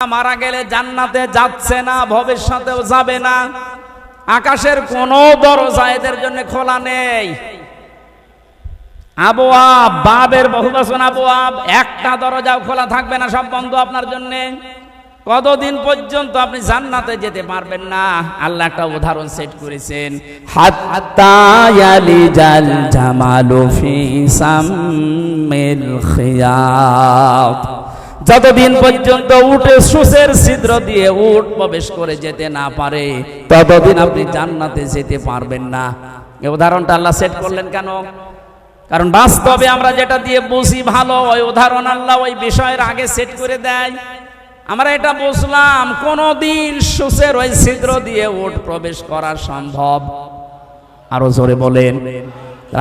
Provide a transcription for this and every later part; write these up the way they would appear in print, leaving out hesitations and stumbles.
মারা গেলে জান্নাতে যাচ্ছে না, ভবিষ্যতেও যাবে না। আকাশের কোনো দরজা এদের জন্য খোলা নেই। আবওয়াব, বাবের বহুবচন আবওয়াব, একটা দরজাও খোলা থাকবে না, সব বন্ধ আপনার জন্য। কতদিন পর্যন্ত আপনি জান্নাতে যেতে পারবেন না? আল্লাহ একটা উদাহরণ সেট করেছেন, হাত্তা ইয়ালিজাল জামালু ফি সাম্মিল খিয়াত। যতদিন পর্যন্ত উটে সুসের ছিদ্র দিয়ে উট প্রবেশ করে যেতে না পারে, ততদিন আপনি জান্নাতে যেতে পারবেন না। এই উদাহরণটা আল্লাহ সেট করলেন কেন? কারণ বাস্তবে আমরা যেটা দিয়ে বুঝি ভালো, ওই উদাহরণ আল্লাহ ওই বিষয়ের আগে সেট করে দেয়। আমরা এটা বুঝলাম কোনদিন সুসের ওই ছিদ্র দিয়ে উট প্রবেশ করা সম্ভব? আরো জোরে বলেন।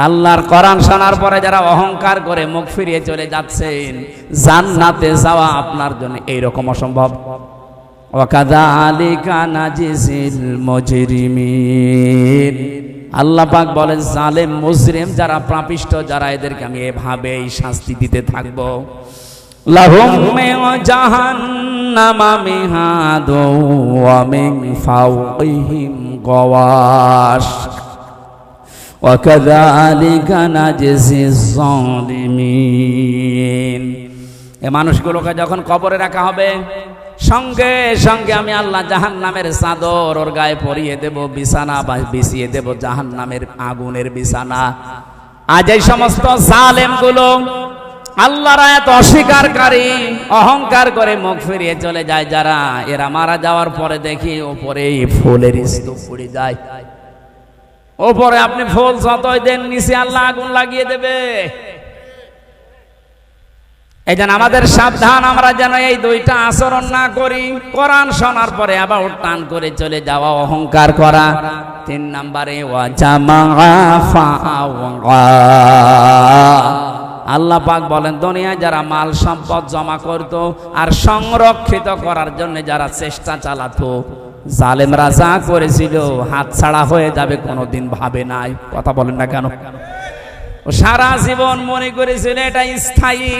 আল্লাহর কোরআন শোনার পরে যারা অহংকার করে মুখ ফিরিয়ে চলে যাচ্ছেন, জান্নাতে যাওয়া আপনার জন্য এইরকম অসম্ভব। ওয়াকাযালিকা নাজিজিল মুজরিমিন। আল্লাহ পাক বলেন, জালেম মুজরিম যারা, পাপিষ্ঠ যারা, এদেরকে আমি এভাবেই শাস্তি দিতে থাকব। লাহুম মিন জাহান্নামা মিহাদু ওয়া মিন ফাওকিহিম গাওয়াশ ওয়াকাযালিকা নাজিজিজ যালিমিন। এই মানুষগুলোকে যখন কবরে রাখা হবে, সঙ্গে সঙ্গে আমি আল্লাহ জাহান্নামের চাদর ওর গায়ে পরিয়ে দেব, বিছানা বিছিয়ে দেব জাহান্নামের আগুনের বিছানা। আজ এই সমস্ত জালেমগুলো আল্লাহর আয়াত অস্বীকারী, অহংকার করে মুখ ফিরিয়ে চলে যায় যারা, এরা মারা যাওয়ার পরে দেখি ওপরে ফুলের স্তূপ পড়ে যায়। ওপরে আপনি ফুল যতই দেন, নিচে আল্লাহ আগুন লাগিয়ে দেবে। এই জন্য আমাদের সাবধান, আমরা যেন এই দুইটা আচরণ না করি। কোরআন শোনার পরে আবার টান করে চলে যাওয়া, অহংকার করা। 3 নম্বরে আল্লাহ পাক বলেন, দুনিয়ায় যারা মাল সম্পদ জমা করত আর সংরক্ষিত করার জন্য যারা চেষ্টা চালাতো, জালেমরা যা করেছিল হাত ছাড়া হয়ে যাবে কোনোদিন ভাবে নাই। কথা বলেন না কেন? সারা জীবন মনে করেছিল এটা স্থায়ী,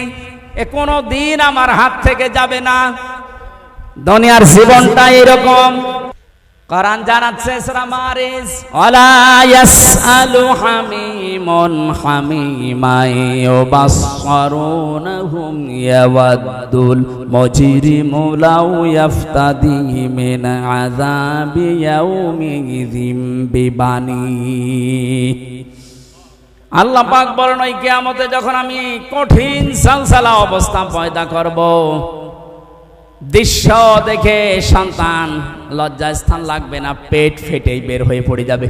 এ কোনো দিন আমার হাত থেকে যাবে না। দুনিয়ার জীবনটা এরকম। কোরআন জানাচ্ছে সূরা মারিজ, ওয়ালা ইয়াসআলু হামিমুন হামিমা ইউবাসসিরুনহুম ইয়াওয়াদ্দুল মুজরিমু লাউ ইয়াফতাদি মিন আযাবি ইয়াউমিযিম বিবানি। আল্লাহ পাক বলেন, ওই কিয়ামতে যখন আমি কঠিন সালসালা অবস্থা পয়দা করব, দৃশ্য দেখে সন্তান লজ্জা স্থান লাগবে না, পেট ফেটেই বের হয়ে পড়ে যাবে।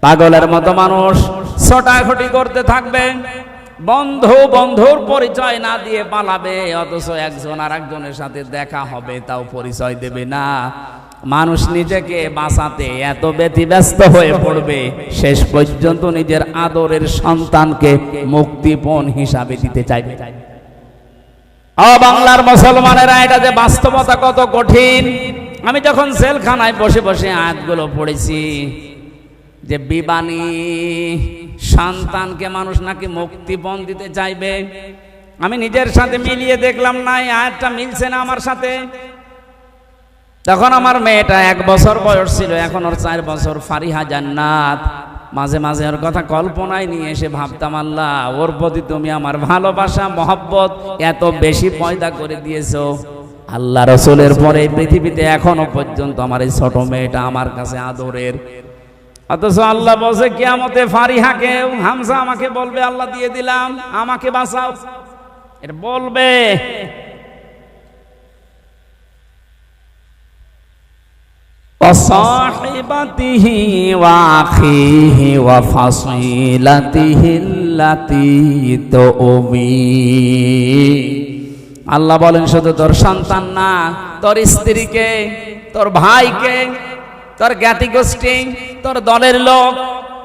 পাগলের মতো মানুষ ছোটাছুটি করতে থাকবে, বন্ধু বন্ধুর পরিচয় না দিয়ে পালাবে, অথচ একজন আর একজনের সাথে দেখা হবে তাও পরিচয় দেবে না। মানুষ নিজেকে বাঁচাতে এত ব্যতিব্যস্ত হয়ে পড়বে, শেষ পর্যন্ত নিজের আদরের সন্তানকে মুক্তিপণ হিসাবে দিতে চাইবে। বাংলার মুসলমানেরা, এটা যে বাস্তবতা কত কঠিন। আমি যখন জেলখানায় বসে বসে আয়াতগুলো পড়েছি যে বিবানী সন্তানকে মানুষ নাকি মুক্তিপণ দিতে চাইবে, আমি নিজের সাথে মিলিয়ে দেখলাম না, এই আয়াতটা মিলছে না আমার সাথে। তখন আমার মেয়েটা 1 বছর বয়স ছিল, এখন ওর 4 বছর, ফারিহা জান্নাত। মাঝে মাঝে ওর কথা কল্পনায় নিয়ে এসে ভাবতাম, আল্লাহ ওর প্রতি তুমি আমার ভালোবাসা মহব্বত এত বেশি পয়দা করে দিয়েছো। আল্লাহ রাসূলের পরে পৃথিবীতে এখনো পর্যন্ত আমার এই ছোট মেয়েটা আমার কাছে আদরের। অথচ আল্লাহ বলছে কিয়ামতে ফারিহাকে, হামজা আমাকে বলবে, আল্লাহ দিয়ে দিলাম, আমাকে বাঁচাও, এটা বলবে। وصاحبته وأخيه وفصيلته التي تؤويه। আল্লাহ বলেন, শুধু তোর সন্তান না, তোর স্ত্রীকে, তোর ভাইকে, তোর জ্ঞাতি গোষ্ঠী, তোর দলের লোক,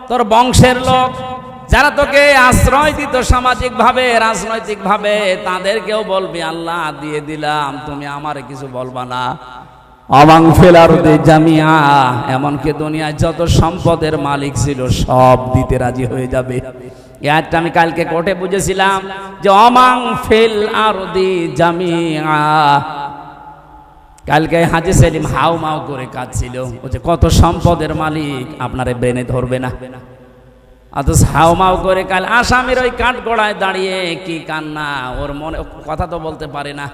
তোর বংশের লোক, যারা তোকে আশ্রয় দিত সামাজিক ভাবে, রাজনৈতিক ভাবে, তাদেরকেও বলবি আল্লাহ দিয়ে দিলাম, তুমি আমারে কিছু বলবা না। অমাং ফেলারুদে জামিয়া, এমনকি দুনিয়ায় যত সম্পদের মালিক ছিল সব দিতে রাজি হয়ে যাবে। এটা আমি কালকে কোর্টে বুঝেছিলাম যে অমাং ফিল আরদি জামিআ, কালকে হাজী সেলিম হাউ মাউ করে কাঁদছিল, বলছে কত সম্পদের মালিক আপনারে বেনে ধরবে না, অথচ হাউ মাউ করে কাল আসামির ওই কাঠগড়ায় দাঁড়িয়ে কি কান্না, ওর মনে কথা তো বলতে পারে না।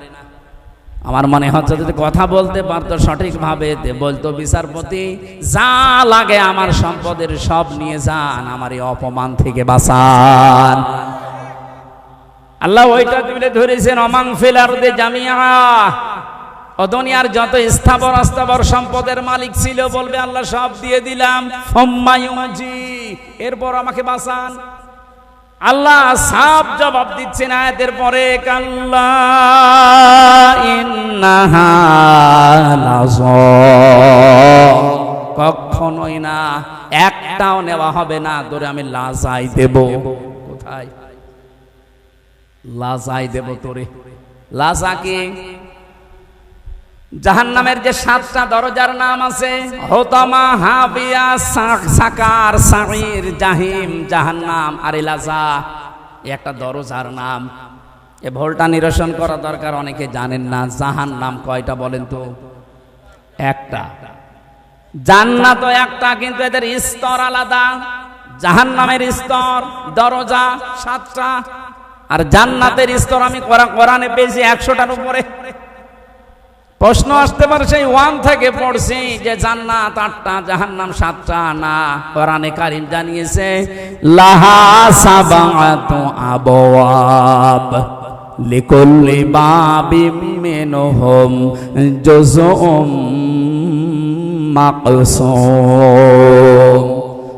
আমার মনে হচ্ছে যদি কথা বলতে পারতো সঠিকভাবে বলতো, বিচারপতি যা লাগে আমার সম্পদের সব নিয়ে যান, আমার এই অপমান থেকে বাঁচান। আল্লাহ ওইটা তুলে ধরেছেন, অমাং ফিল আরদি জামিআ, ও দুনিয়ার যত স্থাবর অস্থাবর সম্পদের মালিক ছিল বলবে আল্লাহ সব দিয়ে দিলাম, এরপর আমাকে বাঁচান। আল্লাহ সব জবাব দিচ্ছেন আয়াতের পরে, কাল্লা ইন্নাহা লাযা, কখনোই না, একটাও নেওয়া হবে না, ধরে আমি লাজাই দেব। কোথায় লাজাই দেব তোরে? লাজা কি? জাহান্নামের যে 7টা দরজার নাম আছে, হোতামা, হাবিয়া, সাকার, সাঈর, জাহিম, জাহান্নাম আর লাজা, একটা দরজার নাম। এ ভুলটা নিরসন করা দরকার, অনেকে জানেন না। জাহান্নাম কয়টা বলেন তো? একটা। জান্নাত একটা, কিন্তু এদের স্তর আলাদা। জাহান্নামের স্তর দরজা 7টা, আর জান্নাতের স্তর আমি কোরআনে পেয়েছি 100টার উপরে। প্রশ্ন আসতে পারে সেই 1 থেকে পড়ছি যে জান্নাত 8টা জাহান্নাম 7টা, না, কোরআনে কারীম জানিয়েছে লাহা সাবাতু আবওয়াব লিকুল্লি বাবিম মিনহুম জুজউম মাকসুম।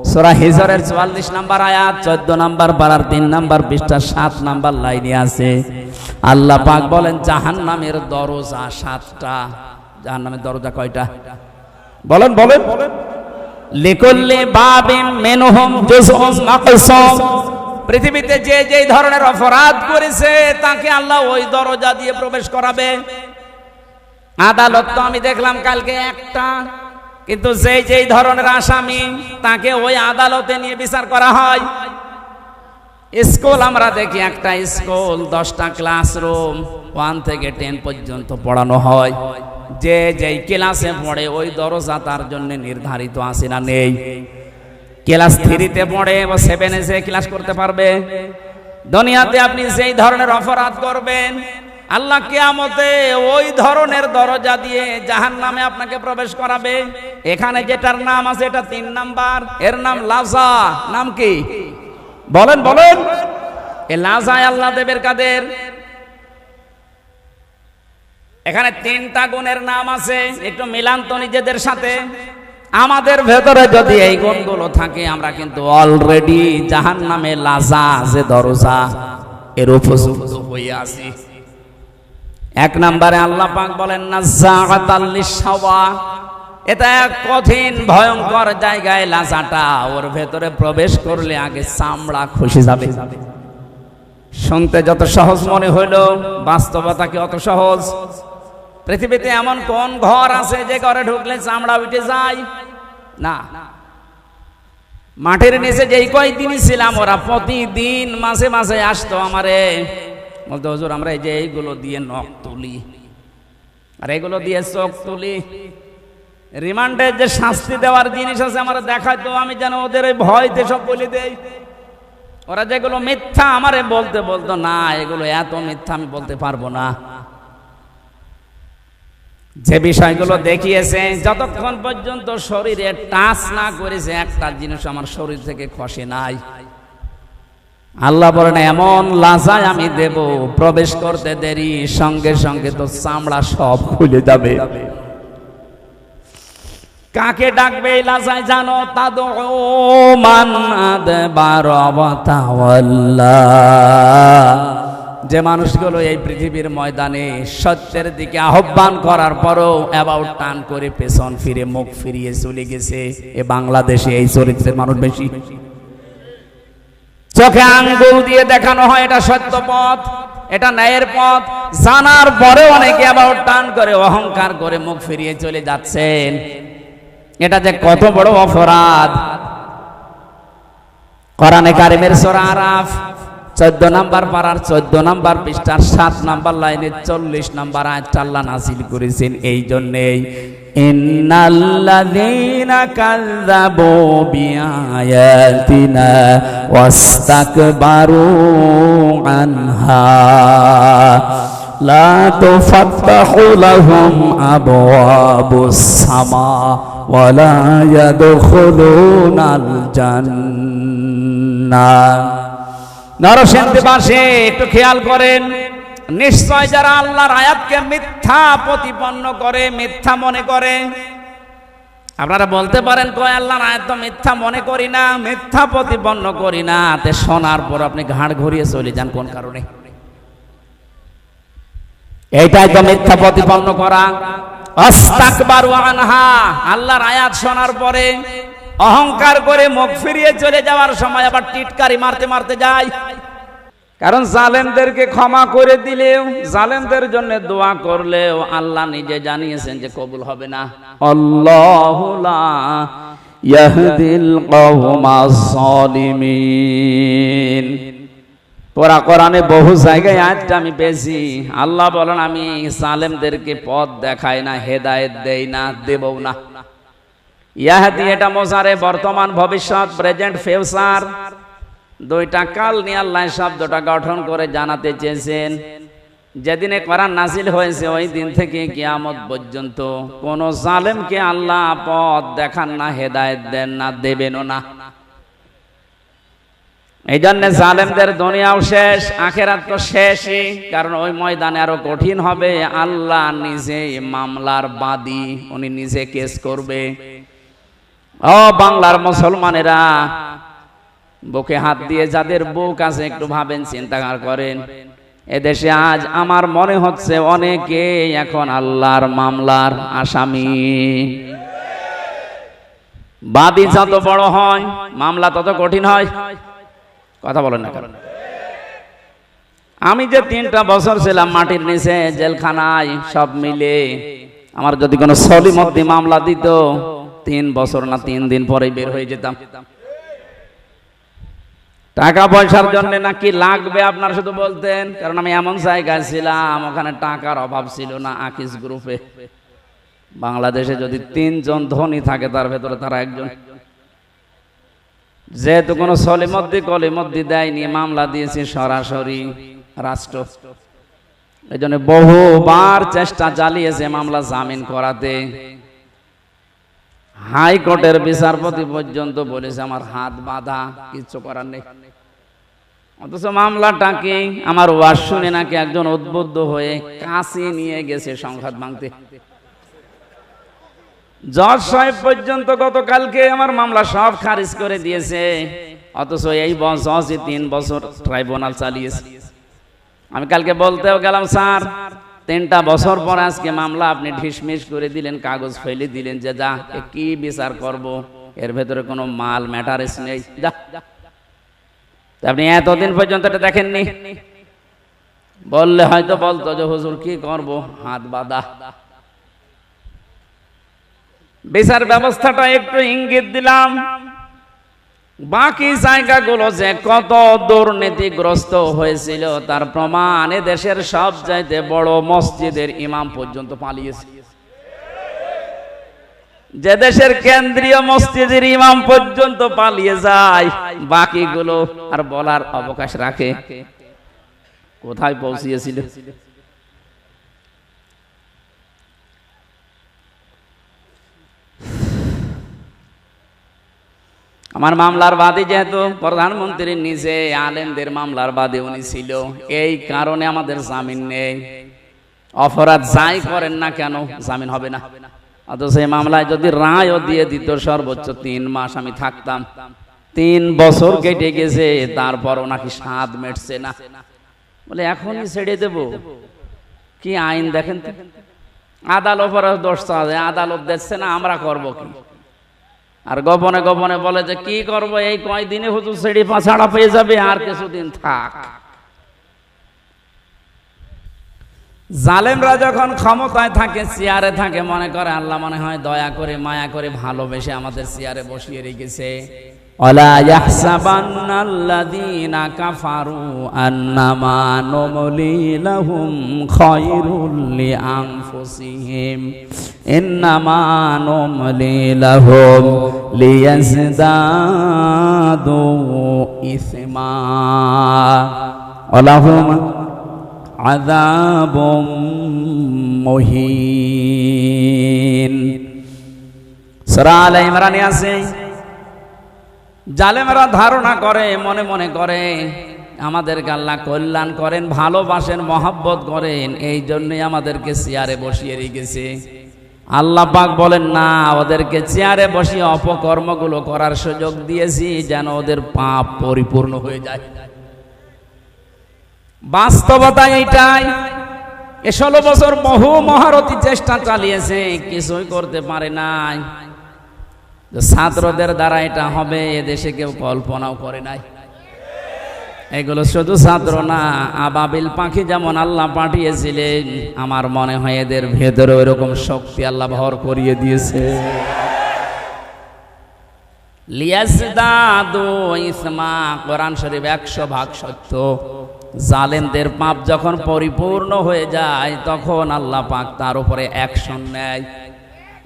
সূরা হিজরের 44 নম্বর আয়াত, 14 নম্বর পারার 3 নম্বর পৃষ্ঠা 7 নম্বর লাইনে আছে। আল্লাহ পাক বলেন জাহান্নামের দরজা 7টা। জাহান্নামের দরজা কয়টা বলেন? বলেন। লিকুল্লি বাবিম মিনহুম জুজউম মাকসুম। পৃথিবীতে যে যে ধরনের অপরাধ করেছে তাকে আল্লাহ ওই দরজা দিয়ে প্রবেশ করাবে। আদালত তো আমি দেখলাম কালকে একটা, কিন্তু যেই যেই ধরনের আসামি তাকে ওই আদালতে নিয়ে বিচার করা হয়। স্কুল আমরা দেখি, একটা স্কুল 10টা ক্লাসরুম, 1 থেকে 10 পর্যন্ত পড়ানো হয়। যে যেই ক্লাসে পড়ে ওই দরজা তার জন্য নির্ধারিত আছে না নেই? ক্লাস 3-তে পড়ে বা 7-এ যে ক্লাস করতে পারবে। দুনিয়াতে আপনি যেই ধরনের অপরাধ করবেন আল্লাহ কিয়ামতে ওই ধরনের দরজা দিয়ে জাহান্নামে আপনাকে প্রবেশ করাবে। এখানে যেটার নাম আছে এটা 3 নাম্বার, এর নাম লাজা। নাম কি বলেন? বলেন। এ লাজায় আল্লাহ দেবের কাদের? এখানে 3টা গুণের নাম আছে, একটু মিলান তো নিজেদের সাথে। আমাদের ভেতরে যদি এই গুণগুলো থাকে আমরা কিন্তু অলরেডি জাহান্নামে লাজা যে দরজা এর উপযুক্ত হয়ে আছি। 1 নম্বরে আল্লাহ পাক বলেন নাযাআতাল লিশাওয়া, এটা এক কঠিন ভয়ঙ্কর জায়গায় লাজাটা, ওর ভেতরে প্রবেশ করলে আগে চামড়া খসে যাবে। শুনতে যত সহজ মনে হইলো বাস্তবতা কি অত সহজ? পৃথিবীতে এমন কোন ঘর আছে যে ঘরে ঢুকলে চামড়া উঠে যায় না? মাটির নিচে যেই কয়েকদিনই ছিলাম ওরা প্রতিদিন মাঝে মাঝে আসতো আমারে, বলতো হুজুর আমরা এই যে এইগুলো দিয়ে নখ তুলি আর এগুলো দিয়ে চোখ তুলি, রিমান্ডের যে শাস্তি দেওয়ার জিনিস আছে আমার দেখাইতো, আমি যেন ওদের ওই ভয়তে সব বলে দেই। ওরা যেগুলো মিথ্যা আমারে বলতে বলতো না এগুলো এত মিথ্যা আমি বলতে পারবো না। যে বিষয়গুলো দেখিয়েছে যতক্ষণ পর্যন্ত শরীরে টাচ না করেছে একটা জিনিস আমার শরীর থেকে খসে নাই। আল্লাহ বলেন এমন লাজায় আমি দেব, প্রবেশ করতে দেরি সঙ্গে সঙ্গে তো চামড়া সব খুলে যাবে। কাকে ডাকবে এই লাজায় জানো? তাদউ মান আদবারা ওয়া তাওয়াল্লা। যে মানুষগুলো এই পৃথিবীর ময়দানে সত্যের দিকে আহ্বান করার পরও অ্যাবাউট টার্ন করে পেছন ফিরে মুখ ফিরিয়ে চলে গেছে, এ বাংলাদেশে এই চরিত্রের মানুষ বেশি। চোখে আঙ্গুল দিয়ে দেখানো হয় এটা সত্য পথ, এটা ন্যায়ের পথ, জানার পরে অনেকে অ্যাবাউট টার্ন করে অহংকার করে মুখ ফিরিয়ে চলে যাচ্ছেন। এটা যে কত বড় অপরাধ। কোরআনে কারিমের সূরা আরাফ 14 নাম্বার পারার 14 নাম্বার পৃষ্ঠার 7 নাম্বার লাইনে 40 নাম্বার আয়াতটা আল্লাহ নাযিল করেছেন। এই জন্যই ইন্নাল্লাযীনা কাযযাবু বিআয়াতিনা ওয়াস্তাকবারু আনহা লা তুফাত্তাহু লাহুম আবওয়াবুস সামা ওয়া লা ইয়াদখুলুনাল জান্নাহ। নরসিংদীবাসী একটু খেয়াল করেন, নিশ্চয় যারা আল্লাহর আয়াতকে মিথ্যা প্রতিপন্ন করে, মিথ্যা মনে করে। আপনারা বলতে পারেন কয় আল্লাহর আয়াত তো মিথ্যা মনে করি না, মিথ্যা প্রতিপন্ন করি না, তে শোনার পর আপনি ঘাড় ঘুরিয়ে চলে যান কোন কারণে? এইটাই তো মিথ্যা প্রতিপন্ন করা। আস্তাকবারু আনহা, আল্লাহর আয়াত শোনার পরে অহংকার করে মুখ ফিরিয়ে চলে যাওয়ার সময় আবার টিটকারি মারতে মারতে যায়। কারণ জালেমদেরকে ক্ষমা করে দিলেও, জালেমদের জন্য দোয়া করলেও আল্লাহ নিজে জানিয়েছেন যে কবুল হবে না। আল্লাহু লা ইয়াহদিল কওমাস সালিমিন। পুরা কোরআনে বহু জায়গায় আয়াতটা আমি পেয়েছি। আল্লাহ বলেন আমি জালেমদেরকে পথ দেখাই না, হেদায়েত দেই না, দেবও না। ইয়াহদি এটা মোজারে, বর্তমান ভবিষ্যৎ, প্রেজেন্ট ফিউচার, দুইটা কাল নিয়ে আল্লাহ শব্দটা গঠন করে জানাতে চেয়েছেন। যেদিনে কোরআন নাযিল হয়েছে ওই দিন থেকে কিয়ামত পর্যন্ত কোন জালেমকে আল্লাহ পথ দেখান না, হেদায়েত দেন না, দেবেনও না। এই জন্য জালেমদের দুনিয়াও শেষ, আখেরাত তো শেষই। কারণ ওই ময়দানে আরো কঠিন হবে। আল্লাহ নিজে মামলার বাদী, উনি নিজে কেস করবে। ও বাংলার মুসলমানেরা, বুকে হাত দিয়ে যাদের বুক আছে একটু ভাবেন, চিন্তা করেন। এদেশে আজ আমার মনে হচ্ছে অনেকে এখন আল্লাহর মামলার আসামি। বাদী যত বড় হয় মামলা তত কঠিন হয়। কথা বলেন না কারণ আমি যে 3টা বছর ছিলাম মাটির নিচে জেলখানায়, সব মিলে আমার যদি কোনো সলিমদ্দি মামলা দিত 3 বছর না 3 দিন পরেই বের হয়ে যেতাম। টাকা পয়সার জন্য নাকি লাগবে আপনার শুধু বলতেন। কারণ আমি এমন জায়গায় ছিলাম ওখানে টাকার অভাব ছিল না। আকিস গ্রুপে বাংলাদেশে যদি 3 জন ধনী থাকে তার ভেতরে তারা একজন। যেহেতু কোনো সলিমদ্দি কলিমদ্দি দেয়নি, মামলা দিয়েছি সরাসরি রাষ্ট্র। এই জন্য বহুবার চেষ্টা চালিয়েছে মামলা জামিন করাতে। হাইকোর্টের বিচারপতি পর্যন্ত বলেছে আমার হাত বাঁধা, কিচ্ছু করার নেই। অথচ মামলাটাকে আমার ওয়াজ শুনে নাকি একজন উদ্বুদ্ধ হয়ে কাছে নিয়ে গেছে সংঘাত ভাঙতে। জজ সাহেব পর্যন্ত গতকালকে আমার মামলা সব খারিজ করে দিয়েছে। অথচ এই জজই 3 বছর ট্রাইব্যুনাল চালিয়েছে। আমি কালকে বলতেও গেলাম, স্যার 3টা বছর পর আজকে মামলা আপনি ঢিসমিস করে দিলেন, কাগজ ফেলে দিলেন, যে যা কি বিচার করব, এর ভেতরে কোনো মাল ম্যাটারেস নেই। আপনি এতদিন পর্যন্ত এটা দেখেননি। বললে হয়তো বলতো যে হুজুর কি করব, হাত বাঁধা। বিচার ব্যবস্থাটা একটু ইঙ্গিত দিলাম। বাকি জায়গাগুলো যে কত দুর্নীতিগ্রস্ত হয়েছিল তার প্রমাণ দেশের সব চাইতে বড় মসজিদের ইমাম পর্যন্ত পালিয়েছে। যে দেশের কেন্দ্রীয় মসজিদের ইমাম পর্যন্ত পালিয়ে যায়, বাকিগুলো আর বলার অবকাশ রাখে কোথায় পৌঁছিয়েছিল। আমার মামলার বাদী যেহেতু প্রধানমন্ত্রী নিজে আলেমদের মামলার বাদী উনি ছিল, এই কারণে আমাদের জামিন নেই। অপরাধ যাই করেন না কেন জামিন হবে না। অথচ এই মামলায় যদি রায়ও দিয়ে দিত সর্বোচ্চ 3 মাস আমি থাকতাম। 3 বছর কেটে গেছে, তারপরও নাকি স্বাদ মেটছে না। বলে এখনই ছেড়ে দেব, কি আইন দেখেন তো। আদালত দোষ চায়, আদালত দেখছে না, আমরা করব কি? আর গোপনে গোপনে বলে যে কি করব, এই কয়দিনে হুজুর ছেড়ে ছাড়া পেয়ে যাবে, আর কিছুদিন থাক। জালেমরা যখন ক্ষমতায় থাকে, চেয়ারে থাকে, মনে করে আল্লাহ মনে হয় দয়া করে মায়া করে ভালোবেসে আমাদের চেয়ারে বসিয়ে রেখেছে। ওয়ালা ইয়াহসাবান্নাল্লাযীনা কাফারু আন্নামা নুমলি লাহুম খায়রুল লিআনফুসিহিম ইন্নামা নুমলি লাহুম লিয়াজদাদু ইসমা ওয়ালাহুম আযাবুম মুহিন। সূরা আলে ইমরানে আছে, জালেমেরা ধারণা করে, মনে মনে করে আমাদেরকে আল্লাহ কল্যাণ করেন, ভালোবাসেন, মহব্বত করেন, এই জন্যই আমাদেরকে চেয়ারে বসিয়ে রেখেছে। আল্লাহ পাক বলেন না, ওদেরকে চেয়ারে বসিয়ে অপকর্মগুলো করার সুযোগ দিয়েছি যেন ওদের পাপ পরিপূর্ণ হয়ে যায়। বাস্তবতা এইটাই। 16 বছর বহু মহারথী চেষ্টা চালিয়েছে, কিছুই করতে পারে নাই। ছাত্রদের দ্বারা এটা হবে এদেশে কেউ কল্পনাও করে নাই। এগুলো শুধু ছাত্র না, আবাবিল পাখি যেমন আল্লাহ পাঠিয়েছিলেন, আমার মনে হয় এদের ভেতরে ওইরকম শক্তি আল্লাহ ভর করিয়ে দিয়েছে। লিয়াজদাদু ইসমা, কোরআন শরীফ 100 ভাগ সত্য। জালেমদের পাপ যখন পরিপূর্ণ হয়ে যায় তখন আল্লাহ পাক তার উপরে অ্যাকশন নেয়।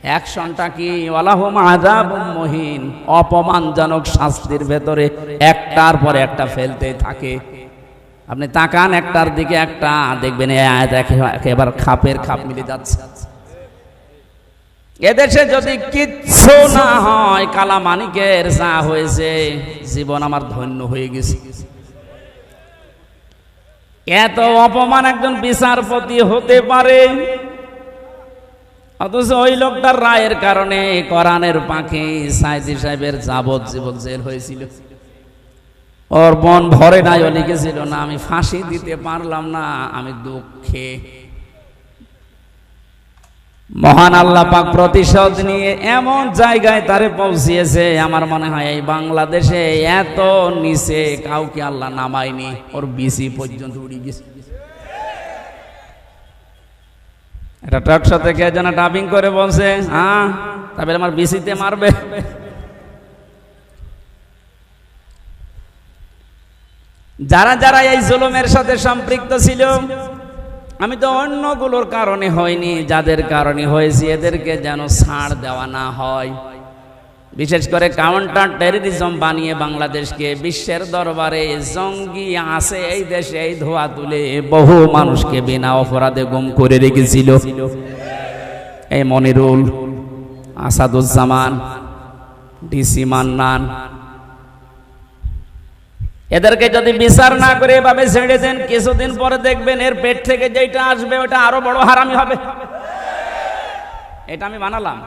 অ্যাকশনটা কি? ওয়ালাহুম আযাবুম মুহিন, অপমানজনক শাস্তির ভেতরে একটার পর একটা ফেলতে থাকে। আপনি তাকান একটার দিকে একটা, দেখবেন একেবারে খাপের খাপ মিলে যাচ্ছে। এদেশে যদি কিচ্ছু না হয়, কালামানিকের যা হয়েছে, জীবন আমার ধন্য হয়ে গেছে। এত অপমান একজন বিচারপতি হতে পারে, অথচ ওই লোকটার রায়ের কারণে কোরআনের পাখি সাইদি সাহেবের যাবজ্জীবন জেল হয়েছিল। ওর মন ভরে নাই, ও লিখেছিল না আমি ফাঁসি দিতে পারলাম না, আমি দুঃখে। মহান আল্লাহ পাক প্রতিশোধ নিয়ে এমন জায়গায় তারে পৌঁছিয়েছে, আমার মনে হয় এই বাংলাদেশে এত নিচে কাউকে আল্লাহ নামায়নি। ওর বিসি পর্যন্ত উড়ে গেছে। এটা টকশো থেকে যেন ডাবিং করে বলছে, হ্যাঁ তারপরে আমার বিসিতে মারবে। যারা যারা এই জুলুমের সাথে সম্পৃক্ত ছিল, আমি তো অন্যগুলোর কারণে হয়নি, যাদের কারণে হয়েছে এদেরকে যেন ছাড় দেওয়া না হয়। বিশেষ করে কাউন্টার টেররিজম বানিয়ে বাংলাদেশকে বিশ্বের দরবারে জঙ্গি আছে এই দেশে এই ধোয়া তুলে বহু মানুষকে বিনা অপরাধে গুম করে রেখেছিল। এই মনিরুল, আসাদুজ্জামান, ডিসি মান্নান, এদেরকে যদি বিচার না করে এভাবে ছেড়ে দেন, কিছুদিন পরে দেখবেন এর পেট থেকে যেটা আসবে ওটা আরো বড় হারামি হবে। এটা আমি বানালাম।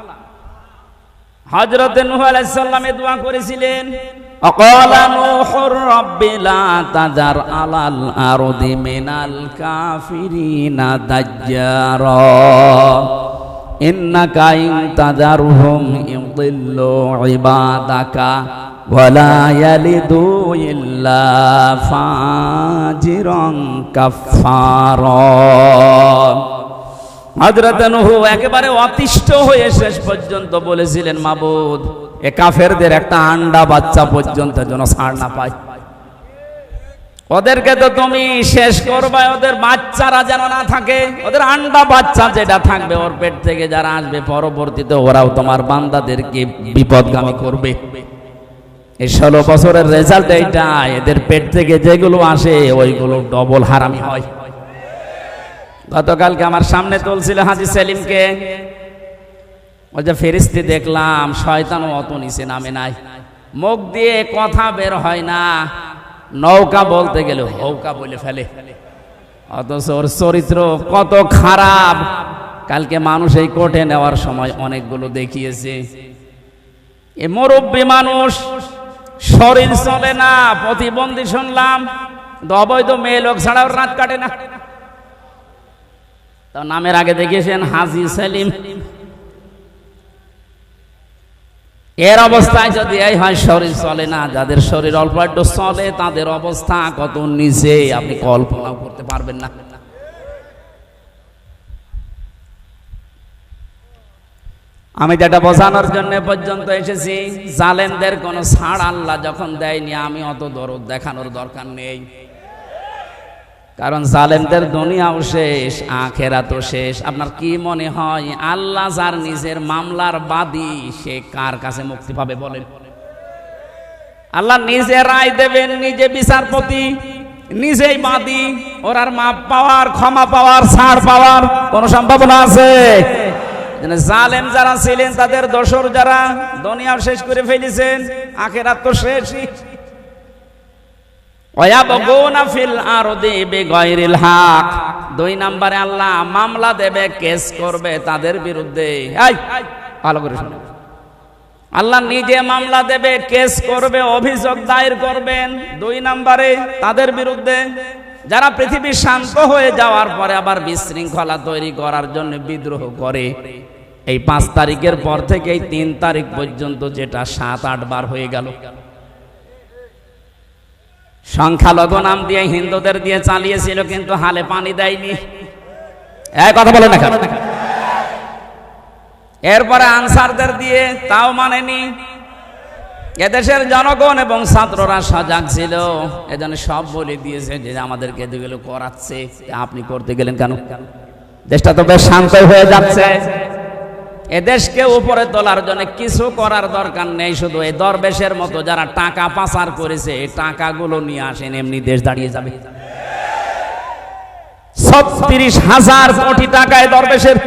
হযরত নূহ আলাইহিস সালাম দোয়া করেছিলেন, আকালা নূহুর রাব্বি লা তাযার আলাল আরদি মিনাল কাফিরিনা দাজ্জারা ইন্নাকা ইন তাযারহুম ইউদিল্লু ইবাদাকা ওয়ালা ইয়ালিদু ইল্লা ফাজিরান কাফফারা। হযরত নূহ একেবারে অতিষ্ঠ হয়ে শেষ পর্যন্ত বলেছিলেন, মাবুদ এ কাফেরদের একটা আন্ডা বাচ্চা পর্যন্ত যেন ছাড় না পায়। ওদেরকে তো তুমি শেষ করবে, ওদের বাচ্চারা যেন না থাকে। ওদের আন্ডা বাচ্চা যেটা থাকবে, ওর পেট থেকে যারা আসবে পরবর্তীতে ওরাও তোমার বান্দাদেরকে বিপদগামী করবে। এই 16 বছরের রেজাল্ট এইটা। এদের পেট থেকে যেগুলো আসে ওইগুলো ডবল হারামি হয়। গতকালকে আমার সামনে তুলছিল হাজী সেলিমকে, ওই যে ফেরেশতা দেখলাম, শয়তানও অত নিচে নামে নাই, মুখ দিয়ে কথা বের হয় না, নৌকা বলতে গেলে হৌকা বলে ফেলে। অথচ ওর চরিত্র কত খারাপ, কালকে মানুষ এই কোর্টে নেওয়ার সময় অনেকগুলো দেখিয়েছে। এ মুরব্বী মানুষ, শরীর চলে না, প্রতিবন্ধী শুনলাম, অবৈধ মেয়ে লোক ছাড়া ওর রাত কাটে না। তো নামের আগে দেখিয়েছেন হাজী সেলিম। এর অবস্থায় যদি এই হয় শরীর চলে না, যাদের শরীর অল্প একটু চলে তাদের অবস্থা কত নিচে আপনি কল্পনাও করতে পারবেন না। আমি যেটা বোঝানোর জন্য পর্যন্ত এসেছি, জালেমদের কোনো ছাড় আল্লাহ যখন দেয়নি, আমি অত দরদ দেখানোর দরকার নেই। কারণ জালেমদের দুনিয়াও শেষ, আখেরাতও শেষ। আপনার কি মনে হয় আল্লাহ যার নিজের মামলার বাদী, সে কার কাছে মুক্তি পাবে বলেন? আল্লাহ নিজে রায় দেবেন, নিজে বিচারপতি, নিজেই বাদী। ওর আর মাপ পাওয়ার, ক্ষমা পাওয়ার, ছাড় পাওয়ার কোন সম্ভাবনা আছে? জালেম যারা ছিলেন, তাদের দোসর যারা দুনিয়াও শেষ করে ফেলেছেন, আখেরাত তো শেষই। ওয়ায়াবগুনা ফিল আরদি বিগাইরিল হক। 2 নম্বরে আল্লাহ মামলা দেবে, কেস করবে তাদের বিরুদ্ধে। এই ভালো করে শুনুন, আল্লাহ নিজে মামলা দেবে, কেস করবে, অভিযোগ দায়ের করবেন 2 নম্বরে তাদের বিরুদ্ধে, যারা পৃথিবী শান্ত হয়ে যাওয়ার পরে আবার বিশৃঙ্খলা তৈরি করার জন্য বিদ্রোহ করে। এই 5 তারিখের পর থেকে এই 3 তারিখ পর্যন্ত যেটা 7-8 বার হয়ে গেল, সংখ্যালঘু নাম দিয়ে হিন্দুদের দিয়ে চালিয়েছিল, কিন্তু হালে পানি দেয়নি। এই কথা বলে না কেন? এরপরে আনসারদের দিয়ে, তাও মানেনি। এদেশের জনগণ এবং ছাত্ররা সজাগ ছিল, এজন্য সব বলে দিয়েছে যে আমাদেরকে এগুলো করাচ্ছে, আপনি করতে গেলেন কেন? দেশটা তো বেশ শান্ত হয়ে যাচ্ছে। এদেশকে উপরে তোলার জন্য কিছু করার দরকার নেই, শুধু এই দরবেশের মতো যারা টাকা পাচার করেছে এই টাকাগুলো নিয়ে আসেন, এমনি দেশ দাঁড়িয়ে যাবে। 36,000 কোটি টাকায় দরবেশের,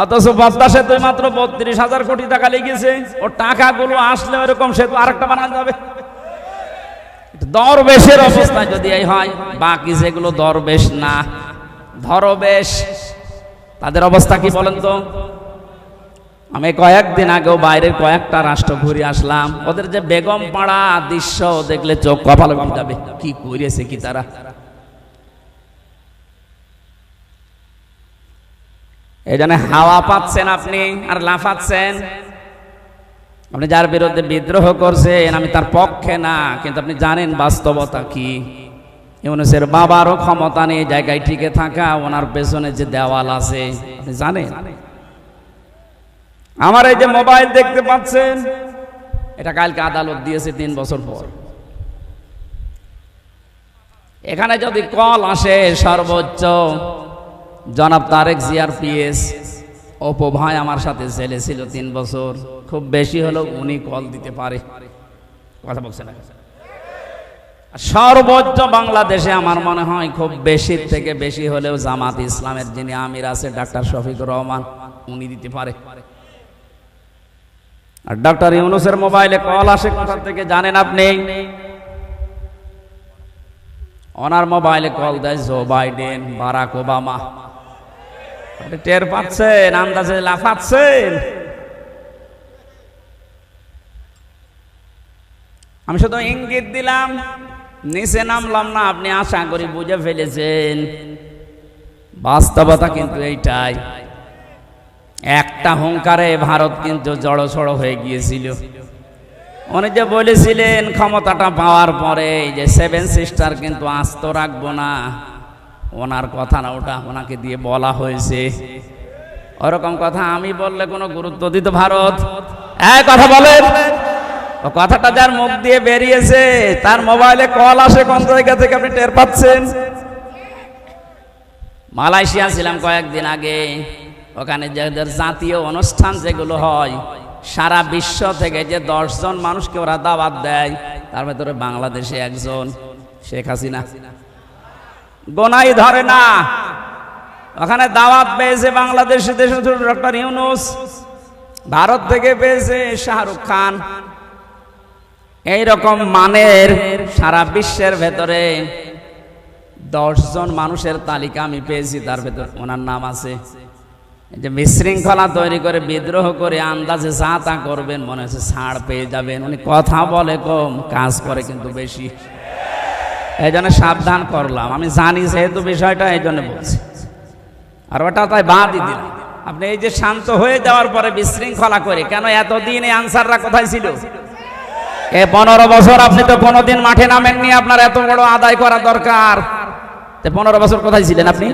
অথচ পদ্মা সেতু মাত্র 32,000 কোটি টাকা লেগেছে। ও টাকাগুলো আসলে ওরকম সেতু আরেকটা বানানো যাবে। দরবেশের অবস্থা যদি এই হয়, বাকি যেগুলো দরবেশ না, ধরবেশ, তাদের অবস্থা কি বলেন তো? আমি কয়েকদিন আগেও বাইরের কয়েকটা রাষ্ট্র ঘুরে আসলাম, ওদের যে বেগম পাড়া দৃশ্য দেখলে চোখ কপালে উঠে যাবে। কি করেছে কি তারা! এই জন্য হাওয়া পাচ্ছেন আপনি আর লাফাচ্ছেন। আপনি যার বিরুদ্ধে বিদ্রোহ করছেন, আমি তার পক্ষে না, কিন্তু আপনি জানেন বাস্তবতা কি। ইউনূসের বাবারও ক্ষমতা নেই জায়গায় টিকে থাকা, ওনার পেছনে যে দেওয়াল আছে আপনি জানেন। আমার এই যে মোবাইল দেখতে পাচ্ছেন, এটা কালকে আদালত দিয়েছে 3 বছর পর। এখানে যদি কল আসে, সর্বোচ্চ জনাব তারেক জিয়ার পিএস অপু ভাই আমার সাথে জেলে ছিল 3 বছর, খুব বেশি হলেও উনি কল দিতে পারে। কথা বলছেন না? সর্বোচ্চ বাংলাদেশে আমার মনে হয় খুব বেশি থেকে বেশি হলেও জামাত ইসলামের যিনি আমির আছে ডাক্তার শফিকুর রহমান, উনি দিতে পারে। আর ডক্টর ইউনূসের মোবাইলে কল আসে কোথা থেকে জানেন আপনি? ওনার মোবাইলে কল দেয় জো বাইডেন, বারাক ওবামা। আপনি টের পাচ্ছেন? আন্দাজে লাফাচ্ছেন? আমি শুধু ইঙ্গিত দিলাম, নিচে নামলাম না। আপনি আশা করি বুঝে ফেলেছেন। বাস্তবতা কিন্তু এইটাই। একটা হুঙ্কারে ভারত কিন্তু জড়সড় হয়ে গিয়েছিল। উনি যে বলেছিলেন ক্ষমতাটা পাওয়ার পরে যে 7 সিস্টার কিন্তু আস্ত রাখবো না, ওনার কথা না, ওটা ওনাকে দিয়ে বলা হয়েছে। ওরকম কথা আমি বললে কোনো গুরুত্ব দিত ভারত? কথা বলেন। ও কথাটা যার মুখ দিয়ে বেরিয়েছে তার মোবাইলে কল আসে কোন জায়গা থেকে আপনি টের পাচ্ছেন? মালয়েশিয়া ছিলাম কয়েকদিন আগে, ওখানে যাদের জাতীয় অনুষ্ঠান যেগুলো হয়, সারা বিশ্ব থেকে যে 10 জন মানুষকে ওরা দাওয়াত দেয়, তার ভেতরে বাংলাদেশে একজন, শেখ হাসিনা। গোনাই ধরে না। ওখানে দাওয়াত পেয়েছে বাংলাদেশে ডক্টর ইউনূস, ভারত থেকে পেয়েছে শাহরুখ খান। এইরকম মানের সারা বিশ্বের ভেতরে 10 জন মানুষের তালিকা আমি পেয়েছি, তার ভেতর ওনার নাম আছে। যে বিশৃঙ্খলা তৈরি করে বিদ্রোহ করে আন্দাজে যা তা করবেন, মনে হচ্ছে ছাড় পেয়ে যাবেন। উনি কথা বলে কম, কাজ করে কিন্তু বেশি। এই জন্য সাবধান করলাম, আমি জানি যেহেতু বিষয়টা, এই জন্য বলছি। আর ওটা তাই বাদই দিলাম। আপনি এই যে শান্ত হয়ে যাওয়ার পরে বিশৃঙ্খলা করে কেন? এতদিন এই আনসাররা কোথায় ছিল? 15 বছর আপনি তো কোনোদিন মাঠে নামেননি। আপনার এত বড় আদায় করা দরকার। 15 বছর কোথায় ছিলেন আপনি?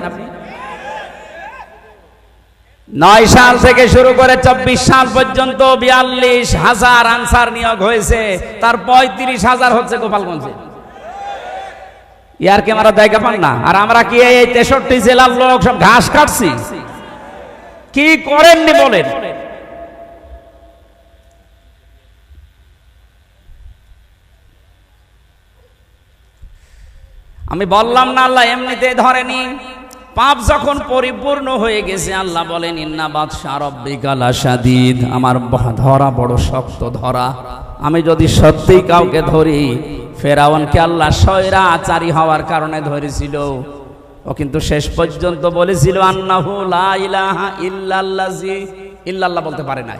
9 সাল থেকে শুরু করে 24 সাল পর্যন্ত 42,000 আনসার নিয়োগ হয়েছে, তার 35,000 হচ্ছে গোপালগঞ্জে। ইয়ার ক্যামেরা জায়গা পান না। আর আমরা কি এই 63 জেলার লোক সব ঘাস কাটছি? কি করেননি বলেন? আমি বললাম না আল্লাহ এমনিতে ধরেনি, পাপ যখন পরিপূর্ণ হয়ে গেছে আল্লাহ বলেন ইন্না বাতশা রাব্বিকা লাশাদীদ, আমার ধরা বড় শক্ত ধরা। আমি যদি সত্যিই কাউকে ধরি, ফেরাউনকে আল্লাহ স্বৈরাচারী হওয়ার কারণে ধরেছিল, ও কিন্তু শেষ পর্যন্ত বলেছিল আন্নাহু লা ইলাহা ইল্লাল্লাজি, ইল্লাল্লাহ বলতে পারে না।